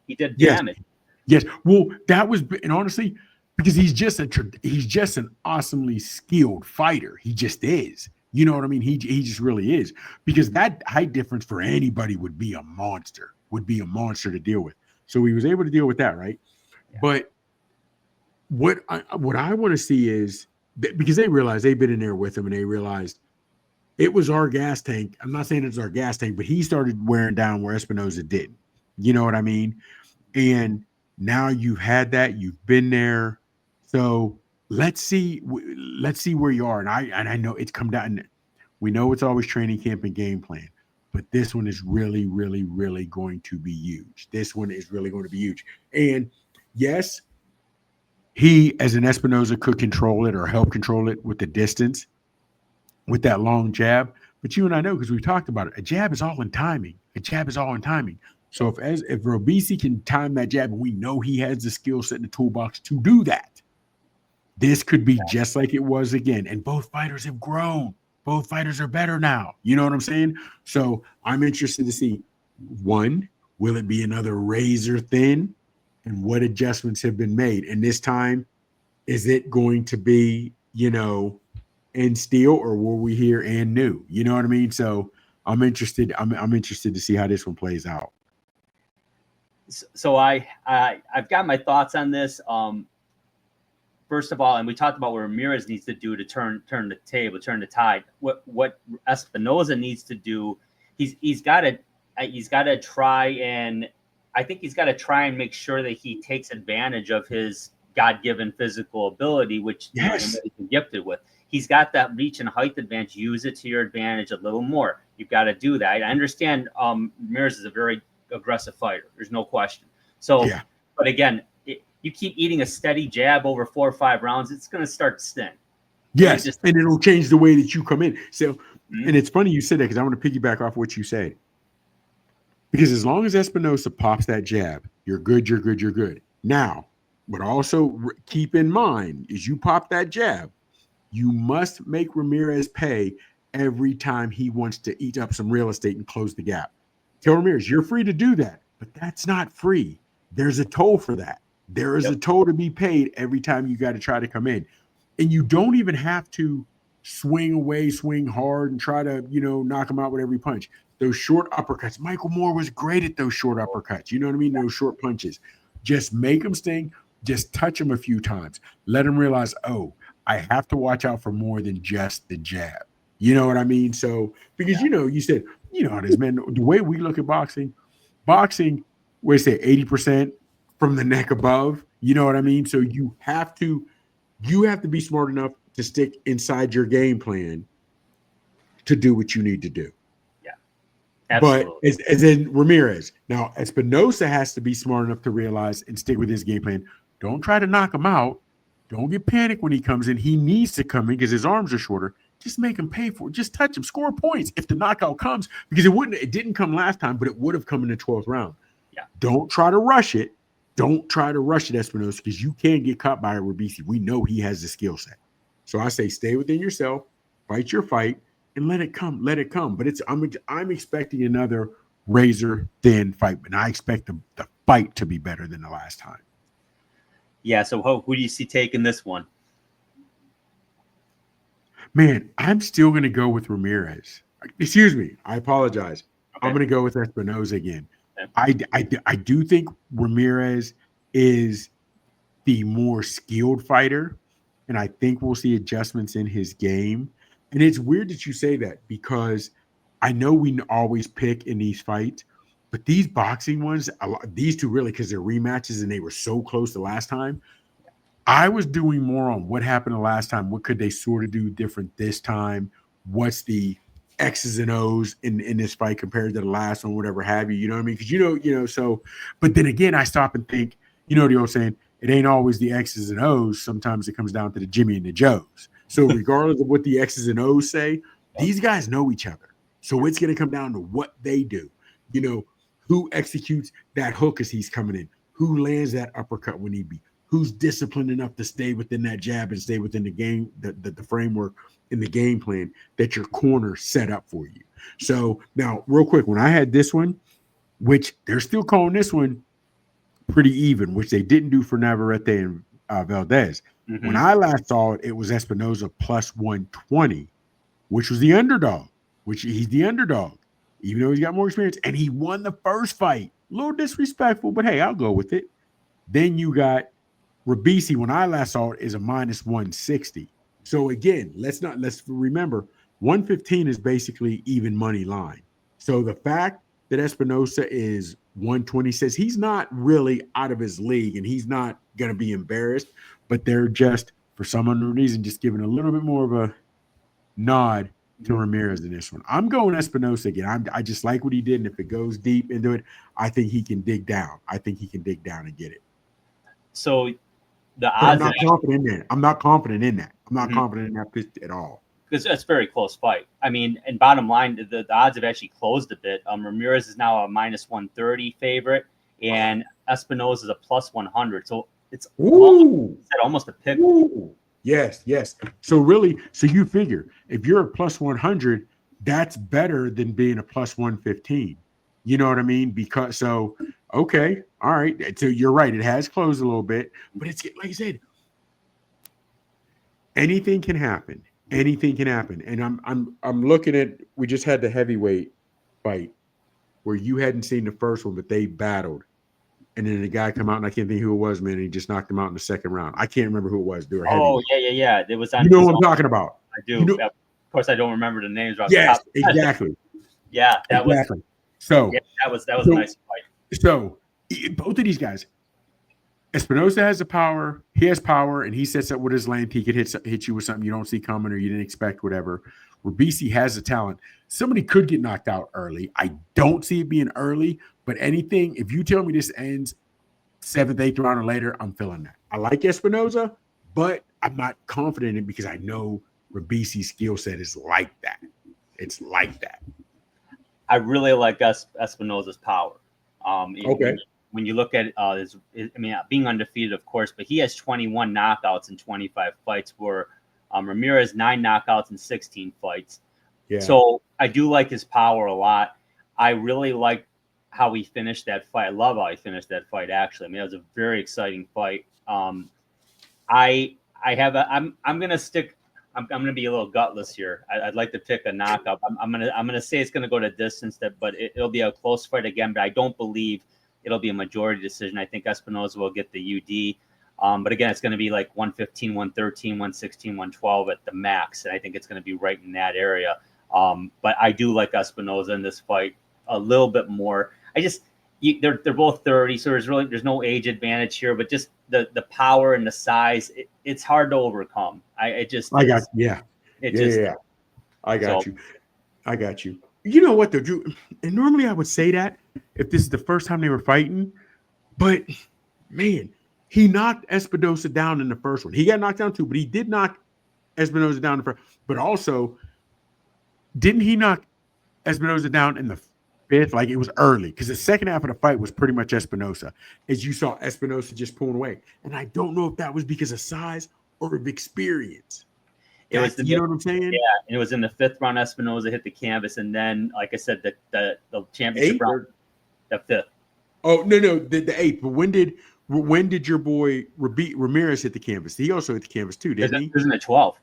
He did damage. Yes. Well, that was, and honestly, because he's just an awesomely skilled fighter. He just is. You know what I mean? He just really is. Because that height difference for anybody would be a monster. To deal with. So he was able to deal with that, right? Yeah. But what I want to see is, because they realized they've been in there with him and they realized it was our gas tank. I'm not saying it's our gas tank, but he started wearing down where Espinoza didn't. You know what I mean? And now you've had that, you've been there. So let's see where you are. And I know it's come down. We know it's always training camp and game plan, but this one is really, really, really going to be huge. This one is really going to be huge. And yes, he, as an Espinoza, could control it or help control it with the distance, with that long jab. But you and I know, because we've talked about it, a jab is all in timing. So if Robeisy can time that jab, and we know he has the skill set in the toolbox to do that, this could be just like it was again. And both fighters have grown. Both fighters are better now. You know what I'm saying? So I'm interested to see, one, will it be another razor thin? And what adjustments have been made? And this time, is it going to be, in steel, or will we hear and new? You know what I mean? So I'm interested. I'm interested to see how this one plays out. So I've got my thoughts on this. First of all, and we talked about what Ramirez needs to do to turn the tide. What Espinoza needs to do, he's got to try and. I think he's got to try and make sure that he takes advantage of his God-given physical ability, which he's gifted with. He's got that reach and height advantage. Use it to your advantage a little more. You've got to do that. I understand Ramirez is a very aggressive fighter. There's no question. So, but again, you keep eating a steady jab over 4 or 5 rounds, it's going to start to sting. Yes, and it'll change the way that you come in. So, and it's funny you said that, because I want to piggyback off what you said. Because as long as Espinoza pops that jab, you're good, you're good, you're good. Now, but also keep in mind, is you pop that jab, you must make Ramirez pay every time he wants to eat up some real estate and close the gap. Tell Ramirez, you're free to do that, but that's not free. There's a toll for that. There is a toll to be paid every time you got to try to come in. And you don't even have to swing away, swing hard, and try to, knock him out with every punch. Those short uppercuts. Michael Moore was great at those short uppercuts. You know what I mean? Those short punches. Just make them sting. Just touch them a few times. Let them realize, oh, I have to watch out for more than just the jab. You know what I mean? So, because, you said, how it is, man. The way we look at boxing, we say 80% from the neck above. You know what I mean? So you have to be smart enough to stick inside your game plan to do what you need to do. Yeah, absolutely. But as in Ramirez, now Espinoza has to be smart enough to realize and stick with his game plan. Don't try to knock him out. Don't get panicked when he comes in. He needs to come in because his arms are shorter. Just make him pay for it. Just touch him. Score points if the knockout comes, because it didn't come last time, but it would have come in the 12th round. Yeah. Don't try to rush it. Don't try to rush it, Espinoza, because you can get caught by a Robeisy. We know he has the skill set. So I say stay within yourself, fight your fight, and let it come. Let it come. But I'm expecting another razor thin fight, and I expect the fight to be better than the last time. Yeah, so who do you see taking this one? Man, I'm still going to go with Ramirez. Excuse me. I apologize. Okay. I'm going to go with Espinoza again. Okay. I do think Ramirez is the more skilled fighter, and I think we'll see adjustments in his game. And it's weird that you say that, because I know we always pick in these fights, but these boxing ones, these two really, because they're rematches and they were so close the last time, I was doing more on what happened the last time. What could they sort of do different this time? What's the X's and O's in this fight compared to the last one, whatever have you. You know what I mean? Because so, but then again, I stop and think, the old saying, it ain't always the X's and O's. Sometimes it comes down to the Jimmy and the Joes. So regardless of what the X's and O's say, these guys know each other. So it's going to come down to what they do. Who executes that hook as he's coming in? Who lands that uppercut when he be? Who's disciplined enough to stay within that jab and stay within the game, the framework in the game plan that your corner set up for you. So now, real quick, when I had this one, which they're still calling this one pretty even, which they didn't do for Navarrete and Valdez. Mm-hmm. When I last saw it, it was Espinoza plus 120, which was the underdog, which he's the underdog, even though he's got more experience. And he won the first fight. A little disrespectful, but hey, I'll go with it. Then you got Robeisy, when I last saw it, is a minus 160. So again, let's remember, 115 is basically even money line. So the fact that Espinoza is 120 says he's not really out of his league and he's not going to be embarrassed, but they're just, for some unknown reason, just giving a little bit more of a nod to Ramirez in this one. I'm going Espinoza again. I just like what he did, and if it goes deep into it, I think he can dig down. I think he can dig down and get it. So the odds. I'm not confident in that. I'm not confident in that pitch at all. Because it's a very close fight. I mean, and bottom line, the odds have actually closed a bit. Ramirez is now a minus 130 favorite, and Espinoza is a plus 100. So it's almost a pick. Ooh. Yes. So you figure if you're a plus 100, that's better than being a plus 115. You know what I mean? Okay, all right. So you're right. It has closed a little bit, but it's like I said, anything can happen. Anything can happen. And I'm looking at, we just had the heavyweight fight where you hadn't seen the first one, but they battled. And then the guy come out, and I can't think who it was, man. And he just knocked him out in the second round. I can't remember who it was. They were heavy. Yeah. It was on. You know what I'm talking about? I do. Of course, I don't remember the names. Yes, exactly. Yeah, that was. So yeah, that was a nice fight. So both of these guys, Espinoza has the power. He has power, and he sets up with his length. He could hit you with something you don't see coming or you didn't expect, whatever. Robeisy has the talent. Somebody could get knocked out early. I don't see it being early, but anything, if you tell me this ends 7th, 8th round or later, I'm feeling that. I like Espinoza, but I'm not confident in it because I know Robeisy's skill set is like that. It's like that. I really like Espinoza's power. Okay. When you look at being undefeated, of course, but he has 21 knockouts in 25 fights, where Ramirez 9 knockouts in 16 fights. Yeah. So I do like his power a lot. I really like how he finished that fight. I love how he finished that fight. Actually, I mean, it was a very exciting fight. I'm gonna stick. I'm gonna be a little gutless here. I'd like to pick a knockout. I'm gonna say it's gonna go to distance, but it'll be a close fight again. But I don't believe it'll be a majority decision. I think Espinoza will get the UD. But again, it's going to be like 115, 113, 116, 112 at the max. And I think it's going to be right in that area. But I do like Espinoza in this fight a little bit more. They're both 30, so there's no age advantage here, but just the power and the size, it's hard to overcome. I got you. You know what though, Drew? And normally I would say that if this is the first time they were fighting, but man, he knocked Espinoza down in the first one. He got knocked down too, but he did knock Espinoza down in the first. But also, didn't he knock Espinoza down in the fifth? Like, it was early, because the second half of the fight was pretty much Espinoza, as you saw Espinoza just pulling away. And I don't know if that was because of size or of experience. You know what I'm saying? Yeah, and it was in the fifth round. Espinoza hit the canvas, and then, like I said, the championship round, the fifth. Oh no, the eighth. But when did your boy Ramirez hit the canvas? He also hit the canvas too, didn't he? It was in the 12th.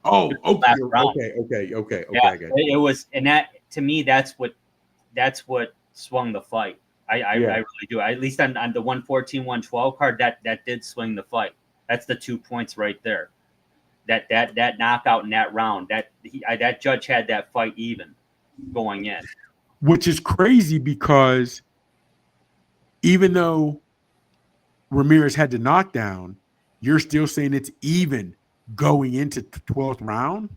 Oh, okay. Yeah, I got you. It was, and that, to me, that's what swung the fight. I really do. At least on the 114, 112 card, that did swing the fight. That's the 2 points right there. That knockout in that round, that judge had that fight even going in. Which is crazy, because even though Ramirez had the knockdown, you're still saying it's even going into the 12th round.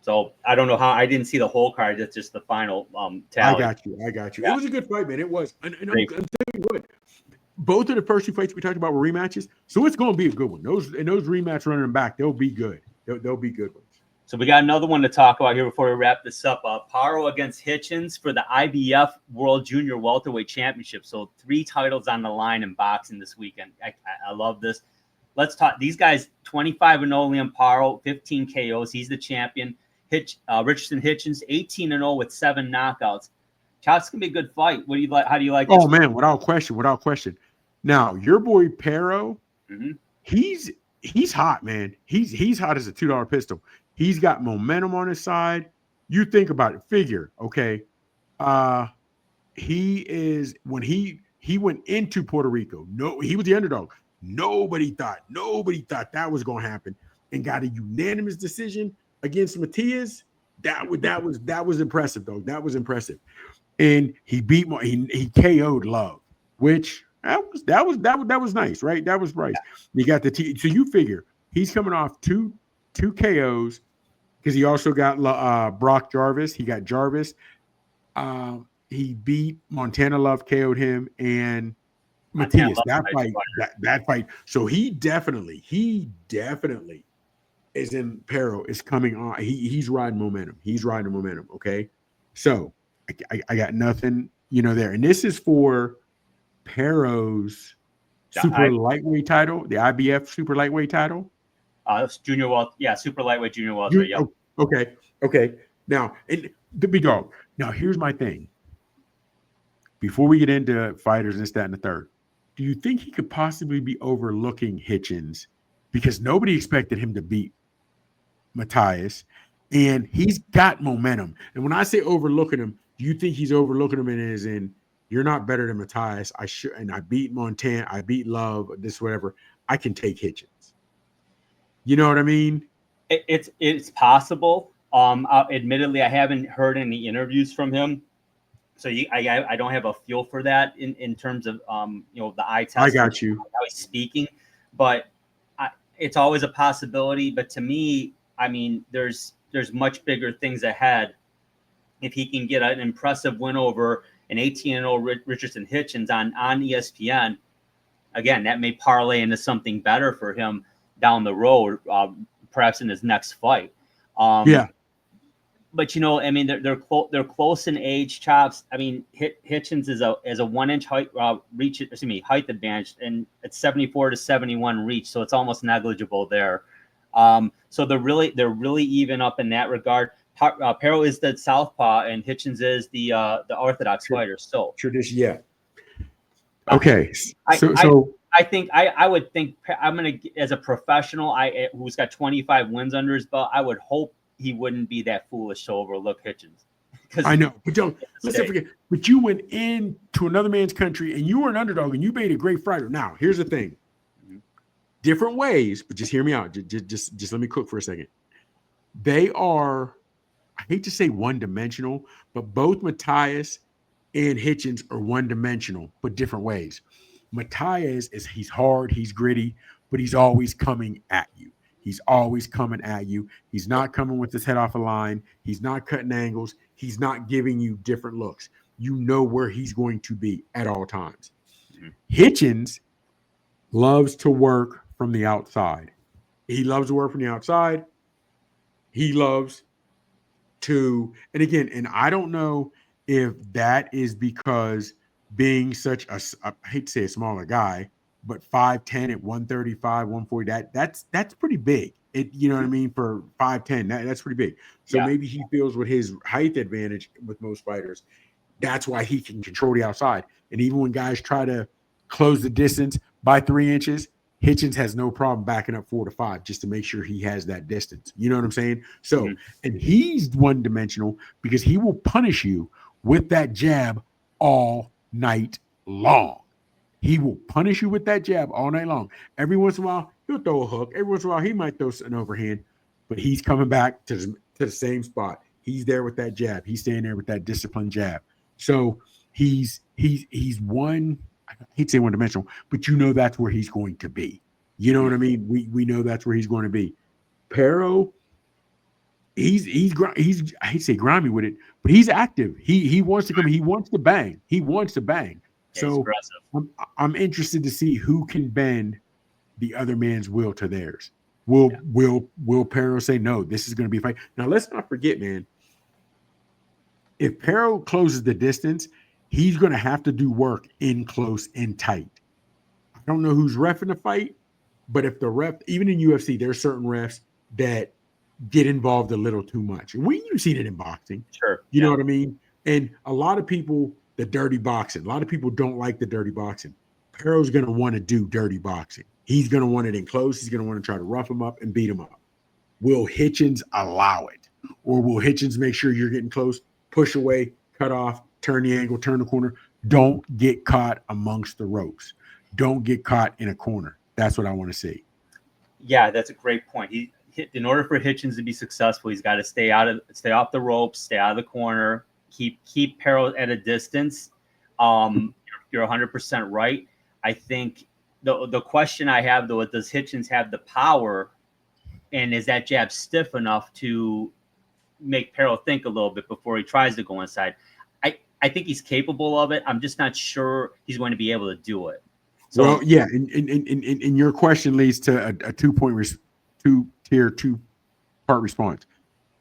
So I don't know how. I didn't see the whole card. It's just the final tally. I got you. Yeah. It was a good fight, man. It was. And I'm telling you what, both of the first two fights we talked about were rematches, so it's going to be a good one. Those rematch running back, they'll be good. They'll be good ones. So we got another one to talk about here before we wrap this up. Paro against Hitchins for the IBF World Junior Welterweight Championship. So 3 titles on the line in boxing this weekend. I love this. Let's talk. These guys, 25-0 Liam Paro, 15 KOs. He's the champion. Richardson Hitchins, 18-0 with 7 knockouts. Chops, gonna be a good fight. What do you like? How do you like this? Oh man, without question. Now, your boy Paro, he's hot, man. He's hot as a $2 pistol. He's got momentum on his side. You think about it. Figure, okay. He is, when he went into Puerto Rico. No, he was the underdog. Nobody thought that was going to happen, and got a unanimous decision against Matias. That was impressive, though. That was impressive. And he beat he KO'd Love, which that was nice, right? That was Bryce. You got so you figure he's coming off two KOs, because he also got Brock Jarvis. He got Jarvis. He beat Montana Love, KO'd him, and Matias. That fight. So he definitely is in Paro, is coming on. He's riding momentum. Okay. So I got nothing, there. And this is for Paro's super lightweight title, the IBF super lightweight title. Junior Welt, super lightweight junior welterweight. Yep. Okay. Now, and the big dog. Now, here's my thing. Before we get into fighters and this, that, and the third, do you think he could possibly be overlooking Hitchins, because nobody expected him to beat Matias, and he's got momentum? And when I say overlooking him, do you think he's overlooking him and as in, you're not better than Matias? I beat Montana, I beat Love, this, whatever. I can take Hitchins. You know what I mean? It's possible. Admittedly, I haven't heard any interviews from him, so I don't have a feel for that in terms of the eye test. I got you. How he's speaking, but it's always a possibility. But to me, I mean, there's much bigger things ahead. If he can get an impressive win over an 18-0 Richardson Hitchins on ESPN, again, that may parlay into something better for him down the road, perhaps in his next fight. But I mean, they're close in age. Chops. I mean, Hitchins is a 1 inch height reach. Excuse me, height advantage, and it's 74 to 71 reach, so it's almost negligible there. So they're really even up in that regard. Paro is the southpaw, and Hitchins is the orthodox fighter. So tradition, yeah. Okay, I think I would think I'm gonna, as a professional, who's got 25 wins under his belt, I would hope he wouldn't be that foolish to overlook Hitchins. I know, but let's not forget. But you went into another man's country and you were an underdog and you made a great fighter. Now, here's the thing: different ways, but just hear me out. Just let me cook for a second. They are, I hate to say one-dimensional, but both Matthias and Hitchins are one-dimensional, but different ways. Matthias he's hard, he's gritty, but he's always coming at you. He's always coming at you. He's not coming with his head off a line. He's not cutting angles. He's not giving you different looks. You know where he's going to be at all times. Mm-hmm. Hitchins loves to work from the outside. He loves to work from the outside. He loves to, and again, and I don't know if that is because being such I hate to say a smaller guy, but 5'10" at 135, 140, that's pretty big. You know what I mean? For 5'10", that's pretty big. So maybe he feels with his height advantage with most fighters, that's why he can control the outside. And even when guys try to close the distance by 3 inches, Hitchins has no problem backing up 4 to 5 just to make sure he has that distance. You know what I'm saying? So, and he's one-dimensional because he will punish you with that jab all night long. He will punish you with that jab all night long. Every once in a while, he'll throw a hook. Every once in a while, he might throw an overhand, but he's coming back to the same spot. He's there with that jab. He's staying there with that disciplined jab. So he's one, I hate to say one-dimensional, but you know that's where he's going to be. You know what I mean? We know that's where he's going to be. Paro, he's I hate to say grimy with it, but he's active. He wants to come. He wants to bang. He wants to bang. So I'm interested to see who can bend the other man's will to theirs. Will Paro say, no, this is going to be a fight? Now, let's not forget, man, if Paro closes the distance, he's going to have to do work in close and tight. I don't know who's reffing the fight, but if the ref, even in UFC, there's certain refs that get involved a little too much. You've seen it in boxing. Sure. You know what I mean? And a lot of people, the dirty boxing. A lot of people don't like the dirty boxing. Paro's going to want to do dirty boxing. He's going to want it in close. He's going to want to try to rough him up and beat him up. Will Hitchins allow it? Or will Hitchins make sure you're getting close, push away, cut off, turn the angle, turn the corner? Don't get caught amongst the ropes. Don't get caught in a corner. That's what I want to see. Yeah, that's a great point. In order for Hitchins to be successful, he's got to stay off the ropes, stay out of the corner, keep Paro at a distance. You're 100% right. I think the question I have, though, is does Hitchins have the power, and is that jab stiff enough to make Paro think a little bit before he tries to go inside? I think he's capable of it. I'm just not sure he's going to be able to do it. So, well, yeah, and your question leads to a two-part response.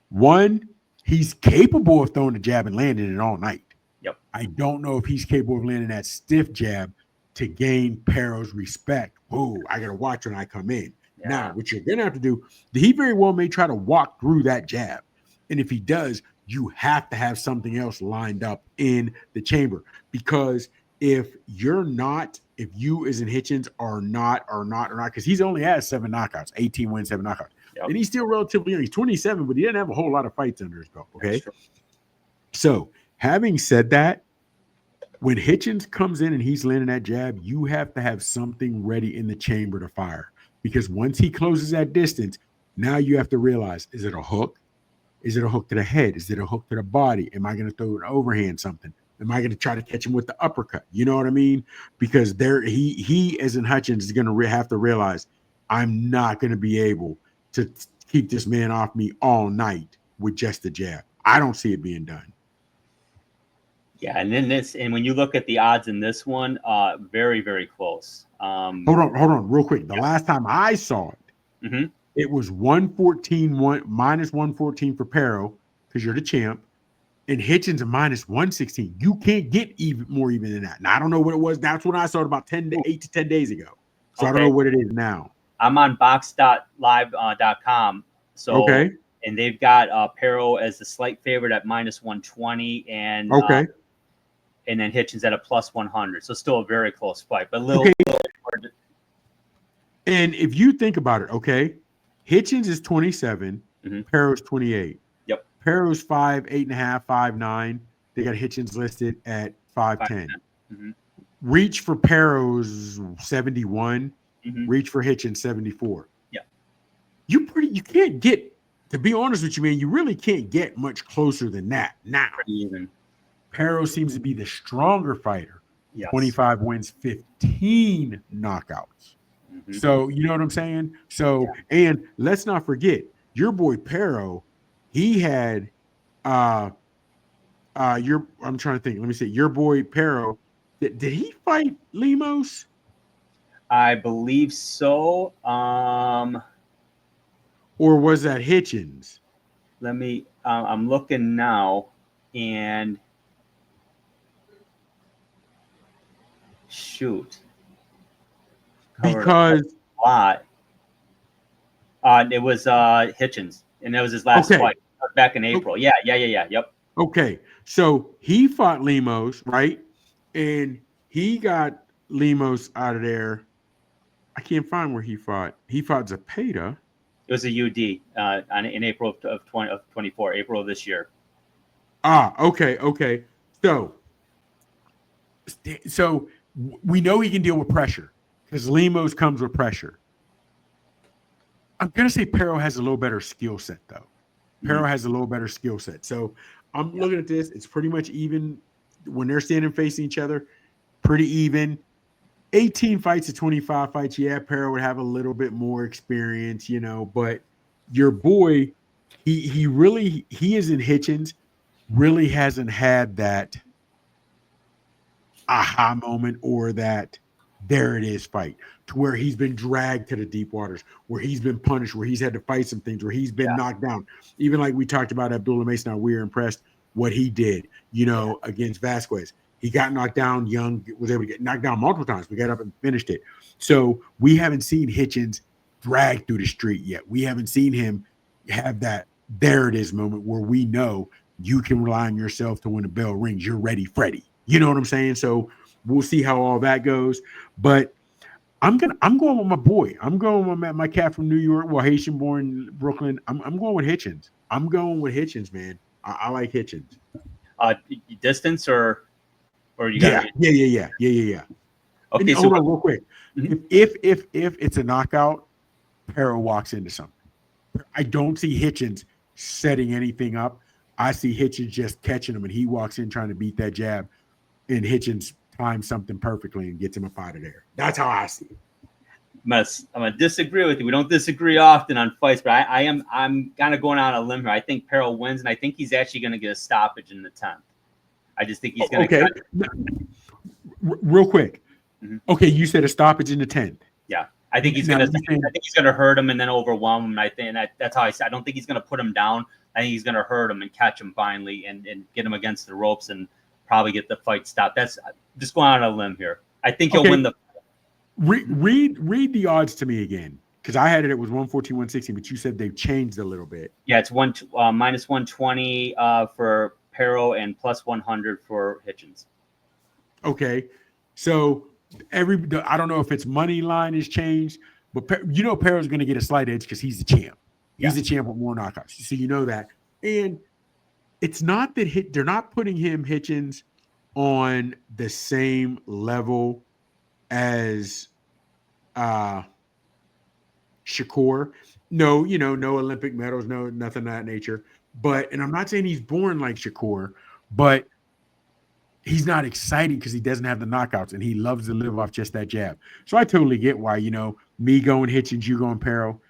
One, he's capable of throwing a jab and landing it all night. Yep. I don't know if he's capable of landing that stiff jab to gain Paro's respect. Oh, I got to watch when I come in. Yeah. Now, what you're going to have to do, he very well may try to walk through that jab. And if he does, you have to have something else lined up in the chamber. Because if you as in Hitchins are not, because he's only had 7 knockouts, 18 wins, 7 knockouts. Yep. And he's still relatively young. He's 27, but he didn't have a whole lot of fights under his belt. Okay. So having said that, when Hitchins comes in and he's landing that jab, you have to have something ready in the chamber to fire. Because once he closes that distance, now you have to realize, is it a hook? Is it a hook to the head? Is it a hook to the body? Am I going to throw an overhand something? Am I going to try to catch him with the uppercut? You know what I mean? Because he as in Hitchins is going to have to realize, I'm not going to be able to keep this man off me all night with just the jab. I don't see it being done. Yeah, and when you look at the odds in this one, very, very close. Hold on, real quick. The last time I saw it, it was 114, minus 114 for Paro, because you're the champ, and Hitchins a minus 116. You can't get even more even than that. Now I don't know what it was. That's when I saw it about 8 to 10 days ago. So I don't know what it is now. I'm on box.live.com. So and they've got Paro as the slight favorite at minus 120, and and then Hitchins at a plus 100. So still a very close fight, but a little. And if you think about it, Hitchins is 27, Paro's 28. Yep. Paro's 5'8.5", 5'9". They got Hitchins listed at 5'10". Reach for Paro's 71. Reach for Hitchins 74. Yeah. You can't get, to be honest with you, man, you really can't get much closer than that now. Paro seems to be the stronger fighter. Yes. 25 wins, 15 knockouts. So you know what I'm saying? So and let's not forget your boy Paro, he had I'm trying to think. Let me see. Your boy Paro, did he fight Lemos? I believe so. Or was that Hitchins? Let me I'm looking now, and shoot. Because a lot. It was Hitchins, and that was his last fight back in April. Yeah. Yep. Okay, so he fought Lemos, right? And he got Lemos out of there. I can't find where he fought. He fought Zepeda. It was a UD in April of 24, April of this year. Okay. So we know he can deal with pressure because Lemos comes with pressure. I'm going to say Paro has a little better skill set, though. Paro has a little better skill set. So I'm looking at this. It's pretty much even when they're standing facing each other, pretty even. 18 fights to 25 fights. Yeah, Paro would have a little bit more experience, but your boy, he is in Hitchins, really hasn't had that aha moment or that there it is fight to where he's been dragged to the deep waters, where he's been punished, where he's had to fight some things, where he's been knocked down. Even like we talked about Abdullah Mason, we were impressed what he did, against Vasquez. He got knocked down young, was able to get knocked down multiple times. We got up and finished it. So we haven't seen Hitchins drag through the street yet. We haven't seen him have that there it is moment where we know you can rely on yourself to when the bell rings, you're ready, Freddie. You know what I'm saying? So we'll see how all that goes. But I'm going with my boy. I'm going with my cat from New York, Haitian born Brooklyn. I'm going with Hitchins. I'm going with Hitchins, man. I like Hitchins. Distance or you got yeah. Okay, so hold on real quick. If it's a knockout, Paro walks into something. I don't see Hitchins setting anything up. I see Hitchins just catching him, and he walks in trying to beat that jab, and Hitchins times something perfectly and gets him up out of there. That's how I see it. I'm gonna disagree with you. We don't disagree often on fights, but I'm kind of going out on a limb here. I think Paro wins, and I think he's actually going to get a stoppage in the 10th. I just think he's going to. Okay. Real quick. Okay, you said a stoppage in the 10th. Yeah, I think he's going to. I think he's going to hurt him and then overwhelm him. And that's how I said. I don't think he's going to put him down. I think he's going to hurt him and catch him finally and get him against the ropes and probably get the fight stopped. That's just going out on a limb here. I think he'll win the. Read the odds to me again, because I had it was 114, 116, but you said they've changed a little bit. Yeah, it's minus 120 for Paro and plus 100 for Hitchins. Okay, so I don't know if it's money line has changed, but Paro's going to get a slight edge because he's the champ. He's the champ with more knockouts, so you know that. And it's not that they're not putting Hitchins on the same level as Shakur. No, no Olympic medals, no nothing of that nature. But, and I'm not saying he's born like Shakur, but he's not exciting because he doesn't have the knockouts and he loves to live off just that jab. So I totally get why, me going Hitchins, you going Paro.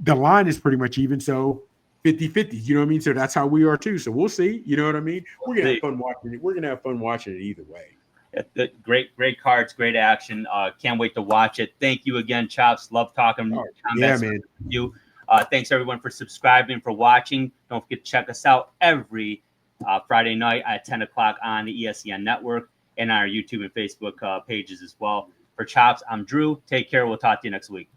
The line is pretty much even, so 50-50, you know what I mean? So that's how we are too. So we'll see, you know what I mean? We're going to have fun watching it. We're going to have fun watching it either way. Great cards, great action. Can't wait to watch it. Thank you again, Chops. Love talking. Yeah, man. You. Thanks everyone for subscribing, for watching. Don't forget to check us out every Friday night at 10 o'clock on the ESPN network and our YouTube and Facebook pages as well. For Chops, I'm Drew. Take care. We'll talk to you next week.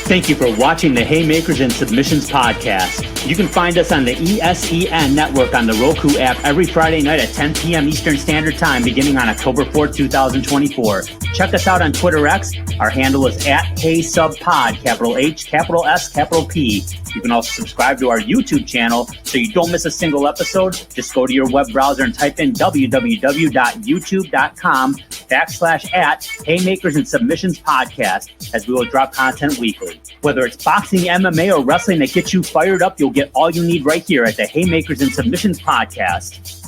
Thank you for watching the Haymakers and Submissions podcast. You can find us on the ESEN network on the Roku app every Friday night at 10 p.m. Eastern Standard Time beginning on October 4th, 2024. Check us out on Twitter X. Our handle is @HaySubPod, capital H, capital S, capital P. You can also subscribe to our YouTube channel so you don't miss a single episode. Just go to your web browser and type in www.youtube.com/@Haymakers and Submissions podcast, as we will drop content weekly. Whether it's boxing, MMA, or wrestling that gets you fired up, you'll get all you need right here at the Haymakers and Submissions podcast.